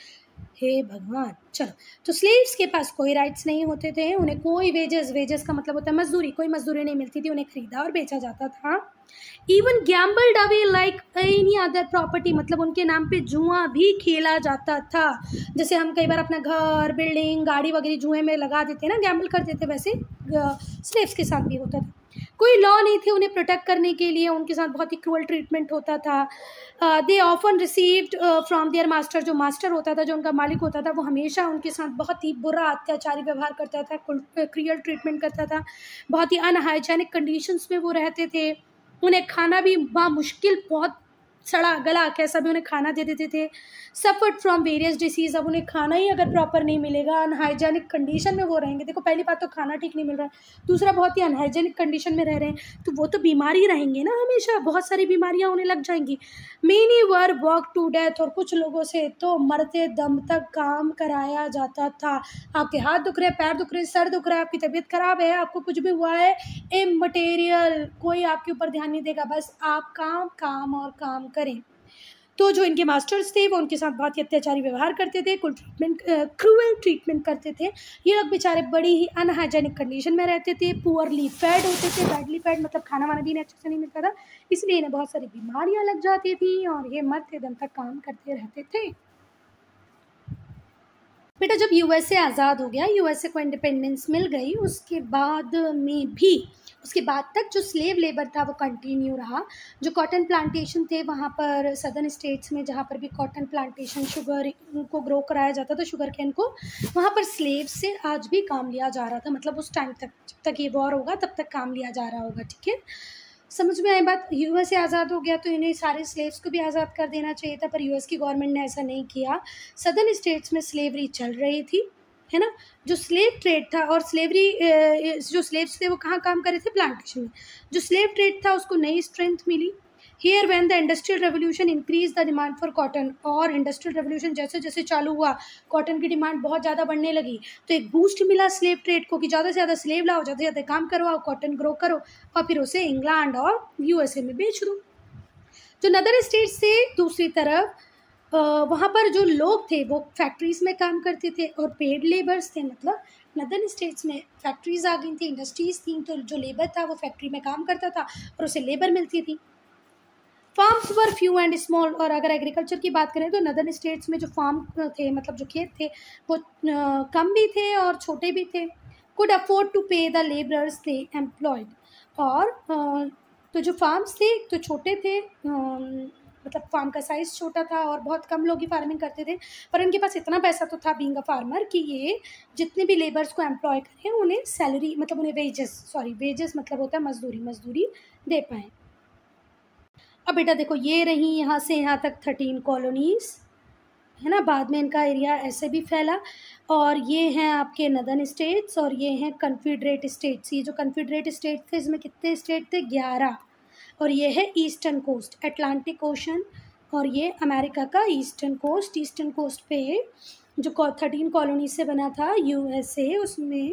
[SPEAKER 1] हे भगवान। चलो, तो स्लेव्स के पास कोई राइट्स नहीं होते थे, उन्हें कोई वेजेस का मतलब होता है मजदूरी, कोई मजदूरी नहीं मिलती थी, उन्हें खरीदा और बेचा जाता था। Even gambled away like any other property, मतलब उनके नाम पे जुआ भी खेला जाता था। जैसे हम कई बार अपना घर, बिल्डिंग, गाड़ी वगैरह जुए में लगा देते हैं ना, गैम्बल कर देते, वैसे स्लेव्स के साथ भी होता था। कोई लॉ नहीं थे उन्हें प्रोटेक्ट करने के लिए, उनके साथ बहुत ही क्रूअल ट्रीटमेंट होता था। They often received from their master, जो मास्टर होता था, जो उनका मालिक होता था, वो हमेशा उनके साथ बहुत ही बुरा अत्याचारी व्यवहार करता था, क्रूअल ट्रीटमेंट करता था, बहुत ही अनहाइजेनिक कंडीशंस में वो रहते थे। उन्हें खाना भी मुश्किल, बहुत सड़ा गला कैसा भी उन्हें खाना दे देते थे। सफर्ड फ्रॉम वेरियस डिसीज़, अब उन्हें खाना ही अगर प्रॉपर नहीं मिलेगा, अनहाइजेनिक कंडीशन में वो रहेंगे। देखो पहली बात तो खाना ठीक नहीं मिल रहा है, दूसरा बहुत ही अनहाइजेनिक कंडीशन में रह रहे हैं, तो वो तो बीमारी रहेंगे ना, हमेशा बहुत सारी बीमारियां उन्हें लग जाएंगी। Many were work to death, और कुछ लोगों से तो मरते दम तक काम कराया जाता था। आपके हाथ दुख रहे, पैर दुख रहे, सर दुख रहा है, आपकी तबीयत खराब है, आपको कुछ भी हुआ है, इमटेरियल, कोई आपके ऊपर ध्यान नहीं देगा, बस आप काम काम और काम करें। तो जो इनके मास्टर्स थे वो उनके साथ बहुत ही अत्याचारी व्यवहार करते थे, क्रूअल ट्रीटमेंट करते थे। ये लोग बेचारे बड़ी ही अनहाइजेनिक कंडीशन में रहते थे, पुअरली फेड होते थे। बैडली फेड मतलब खाना वाना भी इन्हें अच्छे से नहीं मिलता था, इसलिए इन्हें बहुत सारी बीमारियां लग जाती थी और ये मरते दम तक काम करते रहते थे। बेटा जब यूएसए आज़ाद हो गया, यूएसए को इंडिपेंडेंस मिल गई, उसके बाद में भी, उसके बाद तक जो स्लेव लेबर था वो कंटिन्यू रहा। जो कॉटन प्लांटेशन थे वहाँ पर सदर्न स्टेट्स में, जहाँ पर भी कॉटन प्लांटेशन, शुगर को ग्रो कराया जाता था, शुगर कैन को, वहाँ पर स्लेव से आज भी काम लिया जा रहा था। मतलब उस टाइम तक, जब तक ये वॉर होगा तब तक काम लिया जा रहा होगा। ठीक है, समझ में आई बात। यूएस से आज़ाद हो गया तो इन्हें सारे स्लेव्स को भी आज़ाद कर देना चाहिए था, पर यूएस की गवर्नमेंट ने ऐसा नहीं किया। सदर्न स्टेट्स में स्लेवरी चल रही थी, है ना। जो स्लेव ट्रेड था और स्लेवरी, जो स्लेव्स थे वो कहाँ काम कर रहे थे, प्लांटेशन में। जो स्लेव ट्रेड था उसको नई स्ट्रेंथ मिली। Here when the industrial revolution increase the demand for cotton, और इंडस्ट्रियल रेवोल्यूशन जैसे जैसे चालू हुआ, कॉटन की डिमांड बहुत ज़्यादा बढ़ने लगी, तो एक बूस्ट मिला स्लेव ट्रेड को कि ज़्यादा से ज़्यादा स्लेव लाओ, ज़्यादा से ज़्यादा काम करवाओ, कॉटन ग्रो करो और फिर उसे इंग्लैंड और यूएसए में बेच दो। जो नदर स्टेट से दूसरी तरफ, वहाँ पर जो लोग थे वो फैक्ट्रीज़ में काम करते थे और पेड लेबर्स थे। मतलब नदर्न स्टेट्स में फैक्ट्रीज़ आ गई थी, इंडस्ट्रीज़ थी, तो जो लेबर था वो फैक्ट्री में काम करता था और उसे लेबर मिलती थी। Farms were few and small, और अगर एग्रीकल्चर की बात करें तो नदर्न स्टेट्स में जो फार्म थे, मतलब जो खेत थे, वो कम भी थे और छोटे भी थे। कुड अफोर्ड टू पे द लेबरर्स दे एम्प्लॉयड, और तो जो फार्म्स थे तो छोटे थे, मतलब फार्म का साइज़ छोटा था और बहुत कम लोग ही फार्मिंग करते थे, पर उनके पास इतना पैसा तो था बीइंग अ फार्मर कि ये जितने भी लेबर्स को एम्प्लॉय करें उन्हें सैलरी, मतलब उन्हें वेजेस मतलब होता है मजदूरी दे पाएँ। अब बेटा देखो, ये रही यहाँ से यहाँ तक 13 कॉलोनीज़, है ना। बाद में इनका एरिया ऐसे भी फैला, और ये हैं आपके नदर्न स्टेट्स और ये हैं कन्फेडरेट स्टेट्स। ये जो कन्फेडरेट स्टेट्स थे इसमें कितने स्टेट थे, 11, और ये है ईस्टर्न कोस्ट, अटलांटिक ओशन, और ये अमेरिका का ईस्टर्न कोस्ट पे जो 13 कॉलोनी से बना था यूएसए, उसमें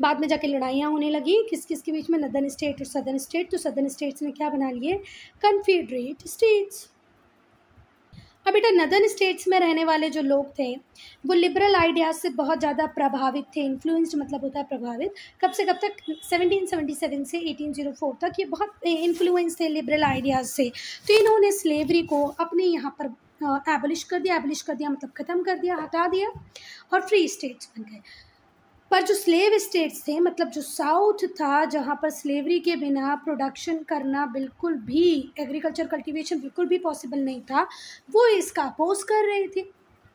[SPEAKER 1] बाद में जाके लड़ाइयाँ होने लगी किस किस के बीच में, नदर्न स्टेट और सदर्न स्टेट। तो सदर्न स्टेट्स ने क्या बना लिए, कन्फेडरेट स्टेट्स। अब बेटा नदर्न स्टेट्स में रहने वाले जो लोग थे वो लिबरल आइडियाज़ से बहुत ज़्यादा प्रभावित थे। इन्फ्लुएंस्ड मतलब होता है प्रभावित। कब से कब तक, 1777 से 1804 तक ये बहुत इन्फ्लुएंस थे लिबरल आइडियाज़ से। तो इन्होंने स्लेवरी को अपने यहाँ पर एबलिश कर दिया मतलब ख़त्म कर दिया, हटा दिया, और फ्री स्टेट्स बन गए। पर जो स्लेव स्टेट्स थे, मतलब जो साउथ था, जहाँ पर स्लेवरी के बिना प्रोडक्शन करना बिल्कुल भी, एग्रीकल्चर कल्टीवेशन बिल्कुल भी पॉसिबल नहीं था, वो इसका अपोज कर रहे थे।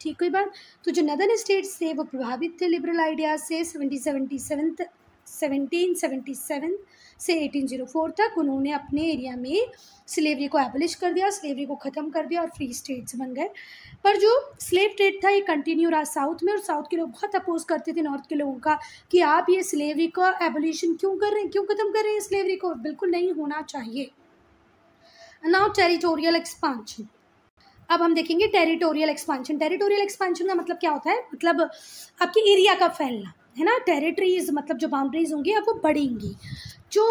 [SPEAKER 1] ठीक हुई बात। तो जो नदर्न स्टेट्स थे वो प्रभावित थे लिबरल आइडियाज़ से। 1777 से 1804 तक उन्होंने अपने एरिया में स्लेवरी को एबलिश कर दिया, स्लेवरी को ख़त्म कर दिया और फ्री स्टेट्स बन गए। पर जो स्लेव ट्रेड था ये कंटिन्यू रहा साउथ में, और साउथ के लोग बहुत अपोज करते थे नॉर्थ के लोगों का कि आप ये स्लेवरी का एबोलिशन क्यों कर रहे हैं, क्यों ख़त्म कर रहे हैं स्लेवरी को, बिल्कुल नहीं होना चाहिए। Now territorial expansion. अब हम देखेंगे टेरिटोरियल एक्सपांशन। टेरिटोरियल एक्सपांशन का मतलब क्या होता है, मतलब आपके एरिया का फैलना, है ना। टेरिटरीज मतलब जो बाउंड्रीज होंगी अब वो बढ़ेंगी। जो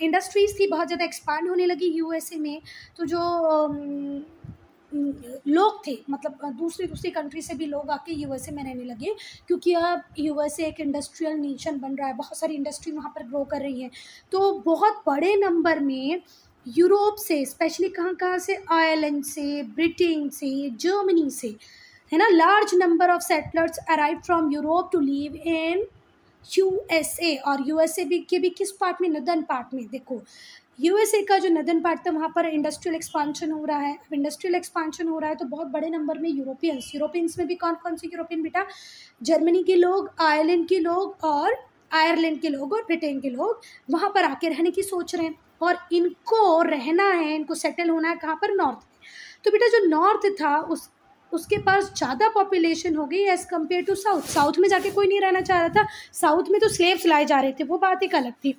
[SPEAKER 1] इंडस्ट्रीज़ थी बहुत ज़्यादा एक्सपांड होने लगी यूएसए में, तो जो लोग थे, मतलब दूसरी कंट्री से भी लोग आके यूएसए में रहने लगे, क्योंकि अब यूएसए एक इंडस्ट्रियल नेशन बन रहा है, बहुत सारी इंडस्ट्री वहाँ पर ग्रो कर रही है। तो बहुत बड़े नंबर में यूरोप से, स्पेशली कहाँ से, आयरलैंड से, ब्रिटेन से, जर्मनी से, है ना, large number of settlers arrive from Europe to live in USA. और यूएसए भी के भी किस पार्ट में, नदर्न पार्ट में। देखो यूएसए का जो नदर्न पार्ट था वहाँ पर इंडस्ट्रियल एक्सपांशन हो रहा है। अब इंडस्ट्रियल एक्सपांशन हो रहा है तो बहुत बड़े नंबर में यूरोपियंस में भी कौन कौन से यूरोपियन बेटा, जर्मनी के लोग, आयरलैंड के लोग और ब्रिटेन के लोग वहाँ पर आके रहने की सोच रहे हैं। और इनको रहना है, इनको सेटल होना है कहाँ पर, नॉर्थ में। तो बेटा जो नॉर्थ था उसके पास ज़्यादा पॉपुलेशन हो गई as compare to south. South में जाके कोई नहीं रहना चाह रहा था, साउथ में तो स्लेव्स लाए जा रहे थे, वो बात एक अलग थी।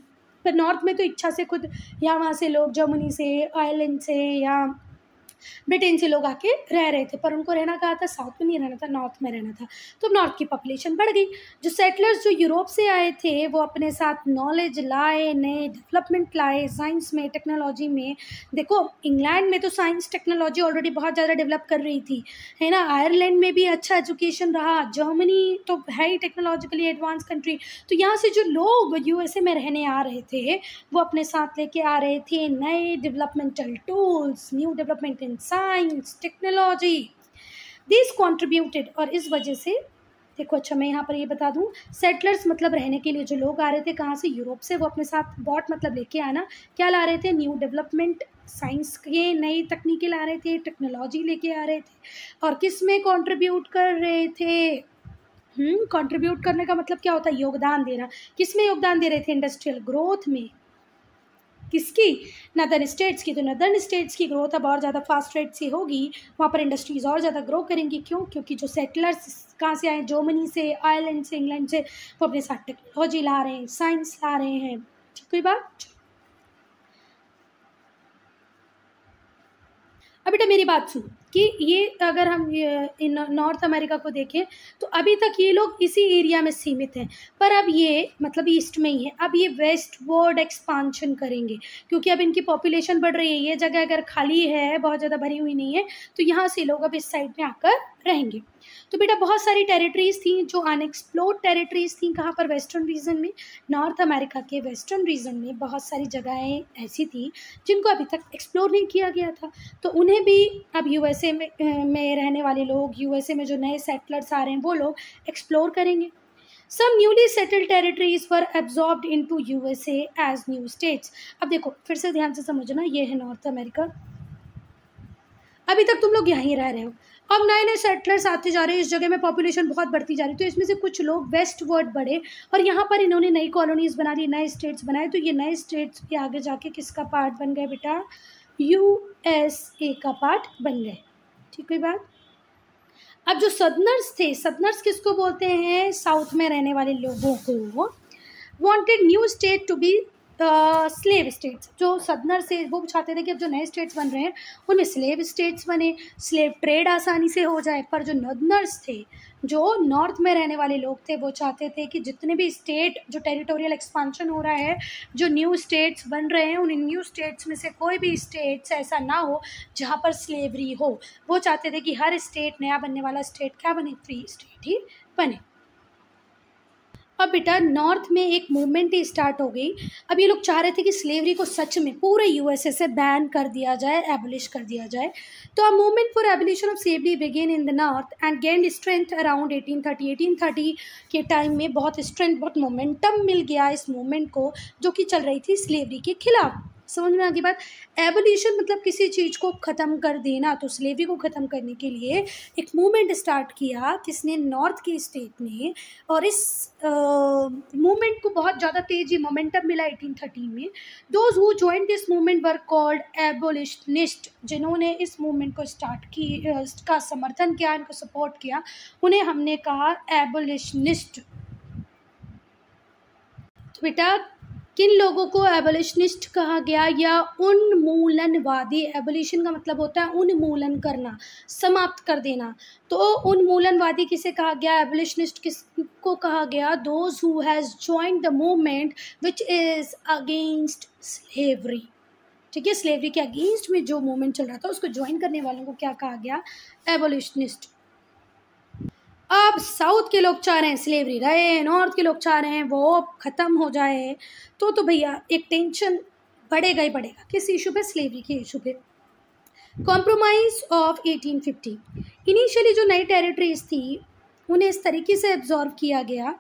[SPEAKER 1] पर नॉर्थ में तो इच्छा से खुद यहाँ वहाँ से लोग, जर्मनी से, आयरलैंड से या ब्रिटेन से लोग आके रह रहे थे, पर उनको रहना कहाँ था, साउथ में नहीं रहना था, नॉर्थ में रहना था। तो नॉर्थ की पॉपुलेशन बढ़ गई। जो सेटलर्स जो यूरोप से आए थे वो अपने साथ नॉलेज लाए, नए डेवलपमेंट लाए साइंस में, टेक्नोलॉजी में। देखो इंग्लैंड में तो साइंस टेक्नोलॉजी ऑलरेडी बहुत ज़्यादा डेवलप कर रही थी, है ना, आयरलैंड में भी अच्छा एजुकेशन रहा, जर्मनी तो है ही टेक्नोलॉजिकली एडवांस कंट्री। तो यहाँ से जो लोग यूएसए में रहने आ रहे थे वो अपने साथ लेके आ रहे थे नए developmental tools, new development in science, technology, this contributed. और इस वजह से देखो, अच्छा मैं यहाँ पर ये बता दूँ, सेटलर्स मतलब रहने के लिए जो लोग आ रहे थे कहाँ से, यूरोप से, वो अपने साथ बॉट मतलब लेके आना, क्या ला रहे थे, न्यू डेवलपमेंट, साइंस के नई तकनीकें ला रहे थे, टेक्नोलॉजी लेके आ रहे थे। और किस में कंट्रीब्यूट कर रहे थे, कंट्रीब्यूट करने का मतलब क्या होता है, योगदान देना। किस में योगदान दे रहे थे, इंडस्ट्रियल ग्रोथ में। किसकी, नदर्न स्टेट्स की। तो नदर्न स्टेट्स की ग्रोथ अब और ज़्यादा फास्ट रेट से होगी, वहाँ पर इंडस्ट्रीज़ और ज़्यादा ग्रो करेंगी। क्यों, क्योंकि जो सेटलर्स कहाँ से आए, जर्मनी से, आयरलैंड से, इंग्लैंड से, वो अपने साथ टेक्नोलॉजी ला रहे हैं, साइंस ला रहे हैं। ठीक, कोई बात। अब बेटा मेरी बात सुन कि ये अगर हम इन नॉर्थ अमेरिका को देखें तो अभी तक ये लोग इसी एरिया में सीमित हैं, पर अब ये मतलब ईस्ट में ही है, अब ये वेस्ट वर्ड एक्सपांशन करेंगे, क्योंकि अब इनकी पॉपुलेशन बढ़ रही है। ये जगह अगर खाली है, बहुत ज़्यादा भरी हुई नहीं है, तो यहाँ से लोग अब इस साइड में आकर रहेंगे। तो बेटा बहुत सारी टेरिटरीज़ थी जो अनएक्सप्लोर्ड टेरिटरीज़ थी, कहाँ पर, वेस्टर्न रीजन में। नॉर्थ अमेरिका के वेस्टर्न रीजन में बहुत सारी जगहें ऐसी थी जिनको अभी तक एक्सप्लोर नहीं किया गया था, तो उन्हें भी अब यूएसए में रहने वाले लोग, यूएसए में जो नए सेटलर्स आ रहे हैं वो लोग एक्सप्लोर करेंगे। Some newly settled territories were absorbed into USA as new states। अब देखो फिर से ध्यान से समझना, ये है नॉर्थ अमेरिका, अभी तक तुम लोग यहीं रह रहे हो, अब नए नए सेटलर्स आते जा रहे हैं, इस जगह में पॉपुलेशन बहुत बढ़ती जा रही है, तो इसमें से कुछ लोग वेस्ट वर्ड बढ़े और यहाँ पर इन्होंने नई कॉलोनीज बना ली, नए स्टेट्स बनाए। तो ये नए स्टेट्स भी आगे जाके किसका पार्ट बन गए बेटा, यूएसए का पार्ट बन गए। ठीक है बात। अब जो सदर्नर्स थे, सदर्नर्स किसको बोलते हैं, साउथ में रहने वाले लोगों को, wanted new state to be slave states. जो सदर्नर से वो चाहते थे कि अब जो नए स्टेट्स बन रहे हैं उनमें स्लेव स्टेट्स बने, स्लेव ट्रेड आसानी से हो जाए। पर जो नॉर्दर्नर्स थे, जो नॉर्थ में रहने वाले लोग थे, वो चाहते थे कि जितने भी स्टेट, जो टेरिटोरियल एक्सपांशन हो रहा है, जो न्यू स्टेट्स बन रहे हैं, उन न्यू स्टेट्स में से कोई भी स्टेट्स ऐसा ना हो जहाँ पर स्लेवरी हो। वो चाहते थे कि हर स्टेट, नया बनने वाला स्टेट क्या बने, फ्री स्टेट ही बने। अब बेटा नॉर्थ में एक मूवमेंट ही स्टार्ट हो गई। अब ये लोग चाह रहे थे कि स्लेवरी को सच में पूरे यूएसए से बैन कर दिया जाए, एबलिश कर दिया जाए। तो a movement for abolition of slavery began in the north and gained strength around 1830। 1830 के टाइम में बहुत स्ट्रेंथ, बहुत मोमेंटम मिल गया इस मूवमेंट को, जो कि चल रही थी स्लेवरी के खिलाफ। समझ में आ गई बात। एबोलिशन मतलब किसी चीज़ को ख़त्म कर देना, तो स्लेवरी को ख़त्म करने के लिए एक मूवमेंट स्टार्ट किया किसने, नॉर्थ के स्टेट ने। और इस मूवमेंट को बहुत ज़्यादा तेज़ी, मोमेंटम मिला 1830 में। Those who joined this movement were called abolitionist. जिन्होंने इस मूवमेंट को स्टार्ट की, का समर्थन किया, इनको सपोर्ट किया, उन्हें हमने कहा एबोलिशनिस्ट। तो बेटा किन लोगों को एबोलिशनिस्ट कहा गया या उन्मूलनवादी? एबोलिशन का मतलब होता है उन्मूलन करना, समाप्त कर देना। तो उन्मूलनवादी किसे कहा गया? एबोलिशनिस्ट किसको कहा गया? Those who has joined the movement which is against slavery. ठीक है, स्लेवरी के अगेंस्ट में जो मूवमेंट चल रहा था उसको ज्वाइन करने वालों को क्या कहा गया? एबोलिशनिस्ट। अब साउथ के लोग चाह रहे हैं स्लेवरी रहे, नॉर्थ के लोग चाह रहे हैं वो ख़त्म हो जाए। तो भैया एक टेंशन बढ़ेगा ही बढ़ेगा। किस इशू पे? स्लेवरी के इशू पे। Compromise of 1850। इनिशियली जो नई टेरिटरीज थी उन्हें इस तरीके से एब्जॉर्व किया गया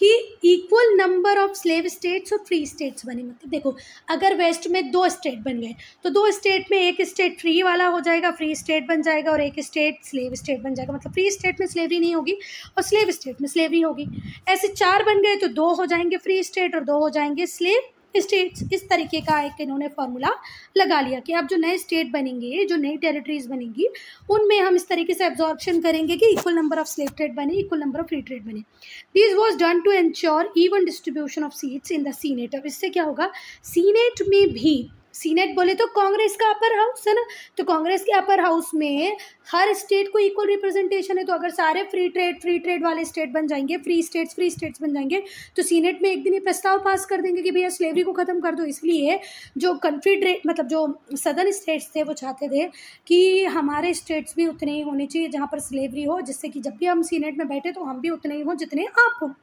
[SPEAKER 1] कि equal number of slave states और फ्री स्टेट्स बने। मतलब देखो, अगर वेस्ट में 2 स्टेट बन गए तो 2 स्टेट में एक स्टेट फ्री वाला हो जाएगा, फ्री स्टेट बन जाएगा, और एक स्टेट स्लेव स्टेट बन जाएगा। मतलब फ्री स्टेट में स्लेवरी नहीं होगी और स्लेव स्टेट में स्लेवरी होगी। ऐसे 4 बन गए तो 2 हो जाएंगे फ्री स्टेट और 2 हो जाएंगे स्लेव स्टेट्स। इस तरीके का एक इन्होंने फॉर्मूला लगा लिया कि अब जो नए स्टेट बनेंगे, जो नई टेरिटरीज बनेंगी, उनमें हम इस तरीके से एब्जॉर्प्शन करेंगे कि equal number of slave trade बने, equal number of free trade बने। This was done to ensure even distribution of seats in the senate. अब इससे क्या होगा? सीनेट में भी, सीनेट बोले तो कांग्रेस का अपर हाउस है ना, तो कांग्रेस के अपर हाउस में हर स्टेट को इक्वल रिप्रेजेंटेशन है। तो अगर सारे फ्री ट्रेड वाले स्टेट बन जाएंगे, फ्री स्टेट्स बन जाएंगे, तो सीनेट में एक दिन ये प्रस्ताव पास कर देंगे कि भैया स्लेवरी को ख़त्म कर दो। इसलिए जो कन्फेडरेट मतलब जो सदर्न स्टेट्स थे वो चाहते थे कि हमारे स्टेट्स भी उतने ही होने चाहिए जहाँ पर स्लेवरी हो, जिससे कि जब भी हम सीनेट में बैठे तो हम भी उतने ही हों जितने आप हो।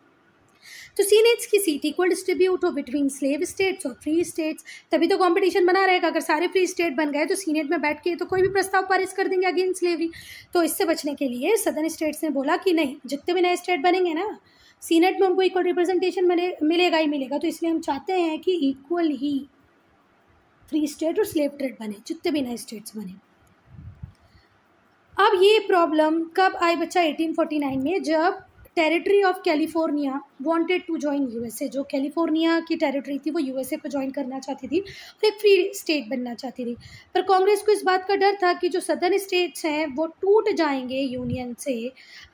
[SPEAKER 1] तो सीनेट्स की सीट इक्वल डिस्ट्रीब्यूट हो बिटवीन स्लेव स्टेट्स और फ्री स्टेट्स। तभी तो कंपटीशन बना रहेगा। अगर सारे फ्री स्टेट बन गए तो सीनेट में बैठ के तो कोई भी प्रस्ताव पारित कर देंगे अगेंस्ट स्लेवरी। तो इससे बचने के लिए सदर्न स्टेट्स ने बोला कि नहीं, जितने भी नए स्टेट बनेंगे ना, सीनेट में उनको इक्वल रिप्रेजेंटेशन मिलेगा ही मिलेगा। तो इसलिए हम चाहते हैं कि इक्वल ही फ्री स्टेट और स्लेव ट्रेड बने, जितने भी नए स्टेट्स बने। अब ये प्रॉब्लम कब आई बच्चा? 1849 में, जब territory of California wanted to join USA. जो कैलिफोर्निया की टेरिटरी थी वो यूएसए को ज्वाइन करना चाहती थी और एक फ्री स्टेट बनना चाहती थी। पर कांग्रेस को इस बात का डर था कि जो सदर्न स्टेट्स हैं वो टूट जाएंगे यूनियन से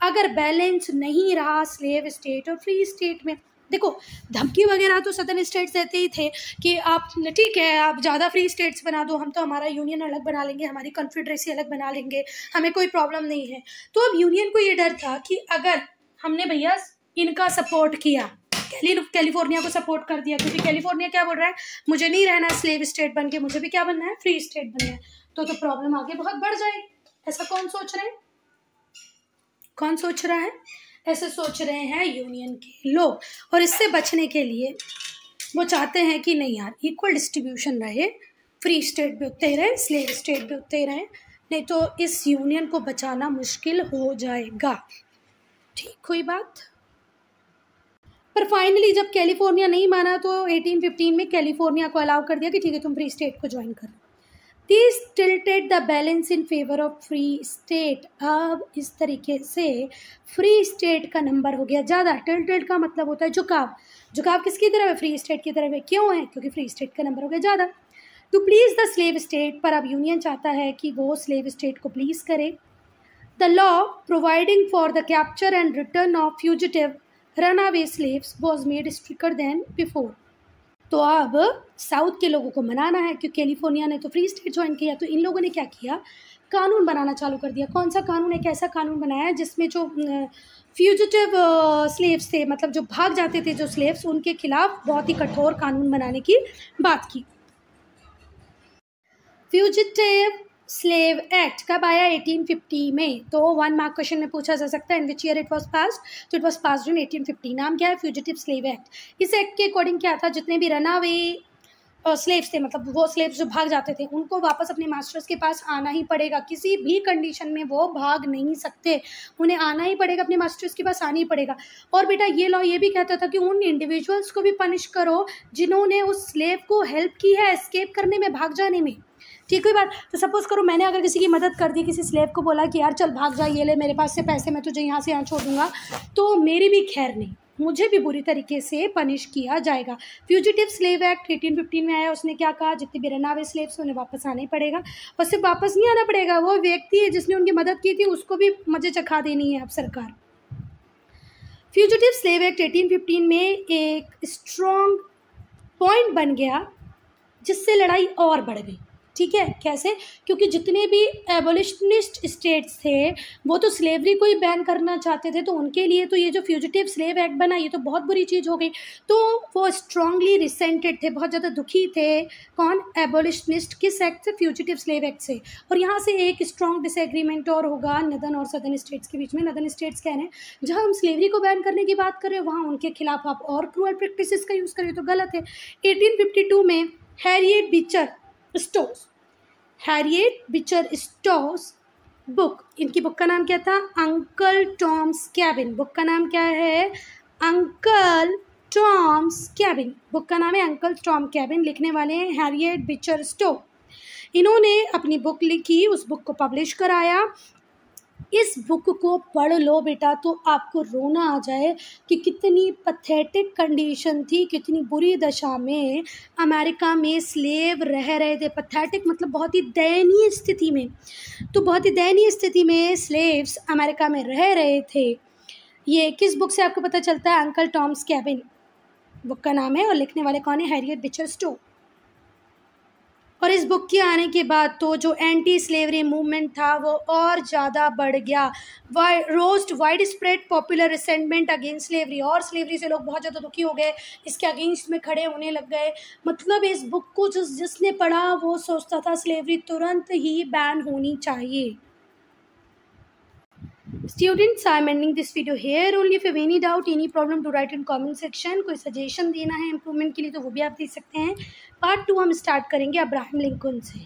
[SPEAKER 1] अगर बैलेंस नहीं रहा स्लेव स्टेट और फ्री स्टेट में। देखो, धमकी वगैरह तो सदर्न स्टेट्स देते ही थे कि आप ठीक है, आप ज़्यादा फ्री स्टेट्स बना दो, हम तो हमारा यूनियन अलग बना लेंगे, हमारी कॉन्फेडरेसी अलग बना लेंगे, हमें कोई प्रॉब्लम नहीं है। तो अब यूनियन को ये डर था कि अगर हमने भैया इनका सपोर्ट किया, कैलिफोर्निया को सपोर्ट कर दिया, क्योंकि कैलिफोर्निया क्या बोल रहा है, मुझे नहीं रहना स्लेव स्टेट बन के, मुझे भी क्या बनना है? फ्री स्टेट बनना है। तो प्रॉब्लम आगे बहुत बढ़ जाएगी। ऐसा कौन सोच रहे हैं? कौन सोच रहा है? ऐसे सोच रहे हैं यूनियन के लोग। और इससे बचने के लिए वो चाहते हैं कि नहीं यार, इक्वल डिस्ट्रीब्यूशन रहे, फ्री स्टेट भी उतने ही रहे, स्लेव स्टेट भी उतने ही रहे, नहीं तो इस यूनियन को बचाना मुश्किल हो जाएगा। ठीक हुई बात? पर फाइनली जब कैलिफोर्निया नहीं माना तो 1815 में कैलिफोर्निया को अलाउ कर दिया कि ठीक है, तुम फ्री स्टेट को ज्वाइन करो। This tilted the balance in favour of free state. अब इस तरीके से फ्री स्टेट का नंबर हो गया ज़्यादा। टिल्टेड का मतलब होता है झुकाव। झुकाव किसकी तरफ है? फ्री स्टेट की तरफ है। क्यों है? क्योंकि फ्री स्टेट का नंबर हो गया ज़्यादा। To please the slave state, पर अब यूनियन चाहता है कि वो स्लेव स्टेट को प्लीज़ करे। The law providing for the capture and return of fugitive runaway slaves was made stricter than before. तो अब साउथ के लोगों को मनाना है क्योंकि कैलिफोर्निया ने तो फ्री स्टेट ज्वाइन किया। तो इन लोगों ने क्या किया? कानून बनाना चालू कर दिया। कौन सा कानून? एक ऐसा कानून बनाया जिसमें जो फ्यूजिटिव स्लेव्स थे, मतलब जो भाग जाते थे जो स्लेव्स, उनके खिलाफ बहुत ही कठोर कानून बनाने की बात की। फ्यूजिटिव स्लेव एक्ट कब आया? 1850 में। तो 1 मार्क क्वेश्चन में पूछा जा सकता है in which year it was passed. तो इट वाज पास्ड इन 1850। नाम क्या है? Fugitive slave act. इस एक्ट के अकॉर्डिंग क्या था? जितने भी रनअवे स्लेव्स थे, मतलब वो स्लेव्स जो भाग जाते थे, उनको वापस अपने मास्टर्स के पास आना ही पड़ेगा। किसी भी कंडीशन में वो भाग नहीं सकते, उन्हें आना ही पड़ेगा, अपने मास्टर्स के पास आना ही पड़ेगा। और बेटा ये लॉ ये भी कहता था कि उन इंडिविजुअल्स को भी पनिश करो जिन्होंने उस स्लेव को हेल्प की है एस्केप करने में, भाग जाने में। ठीक हुई बात? तो सपोज करो मैंने अगर किसी की मदद कर दी, किसी स्लेव को बोला कि यार चल भाग जा, ये ले मेरे पास से पैसे, मैं तुझे यहाँ से यहाँ छोड़ दूंगा, तो मेरी भी खैर नहीं, मुझे भी बुरी तरीके से पनिश किया जाएगा। फ्यूजिटिव स्लेव एक्ट 1815 में आया। उसने क्या कहा? जितने भी रनअवे स्लेव्स उन्हें वापस आना ही पड़ेगा। और सिर्फ वापस नहीं आना पड़ेगा, वो व्यक्ति है जिसने उनकी मदद की थी उसको भी मजे चखा देनी है अब सरकार। फ्यूजिटिव स्लेव एक्ट 1815 में एक स्ट्रॉन्ग पॉइंट बन गया जिससे लड़ाई और बढ़ गई। ठीक है, कैसे? क्योंकि जितने भी एबोलिशनिस्ट स्टेट्स थे वो तो स्लेवरी को ही बैन करना चाहते थे, तो उनके लिए तो ये जो फ्यूजिटिव स्लेव एक्ट बना ये तो बहुत बुरी चीज़ हो गई। तो वो स्ट्रांगली रिसेंटेड थे, बहुत ज़्यादा दुखी थे। कौन? एबोलिशनिस्ट। किस एक्ट से? फ्यूजिटिव स्लेव एक्ट से। और यहाँ से एक स्ट्रॉन्ग डिसएग्रीमेंट और होगा नदर्न और सदर्न स्टेट्स के बीच में। नदर्न स्टेट्स कह रहे हैं जहाँ हम स्लेवरी को बैन करने की बात कर रहे हैं वहाँ उनके खिलाफ आप और क्रूअल प्रैक्टिसेस का यूज़ करिए, तो गलत है। 1852 में हैरियट बीचर स्टोस बुक, इनकी बुक का नाम क्या था? Uncle Tom's cabin. बुक का नाम क्या है? Uncle Tom's cabin. बुक का नाम है अंकल टॉम कैबिन। लिखने वाले हैं हैरियट बीचर स्टो। इन्होंने अपनी बुक लिखी, उस बुक को पब्लिश कराया। इस बुक को पढ़ लो बेटा तो आपको रोना आ जाए कि कितनी पथेटिक कंडीशन थी, कितनी बुरी दशा में अमेरिका में स्लेव रह रहे थे। पथेटिक मतलब बहुत ही दयनीय स्थिति में। तो बहुत ही दयनीय स्थिति में स्लेव्स अमेरिका में रह रहे थे। ये किस बुक से आपको पता चलता है? अंकल टॉम्स कैबिन बुक का नाम है और लिखने वाले कौन है? हैरियट बीचर स्टो। और इस बुक के आने के बाद तो जो एंटी स्लेवरी मूवमेंट था वो और ज़्यादा बढ़ गया। Roast wide spread popular resentment against slavery, और स्लेवरी से लोग बहुत ज़्यादा दुखी हो गए, इसके अगेंस्ट में खड़े होने लग गए। मतलब इस बुक को जिसने पढ़ा वो सोचता था स्लेवरी तुरंत ही बैन होनी चाहिए। Students, I am ending this video here. Only if you have any doubt, any problem to write in comment section. कोई सजेशन देना है इम्प्रूवमेंट के लिए तो वो भी आप दे सकते हैं। पार्ट 2 हम स्टार्ट करेंगे अब्राहम लिंकन से।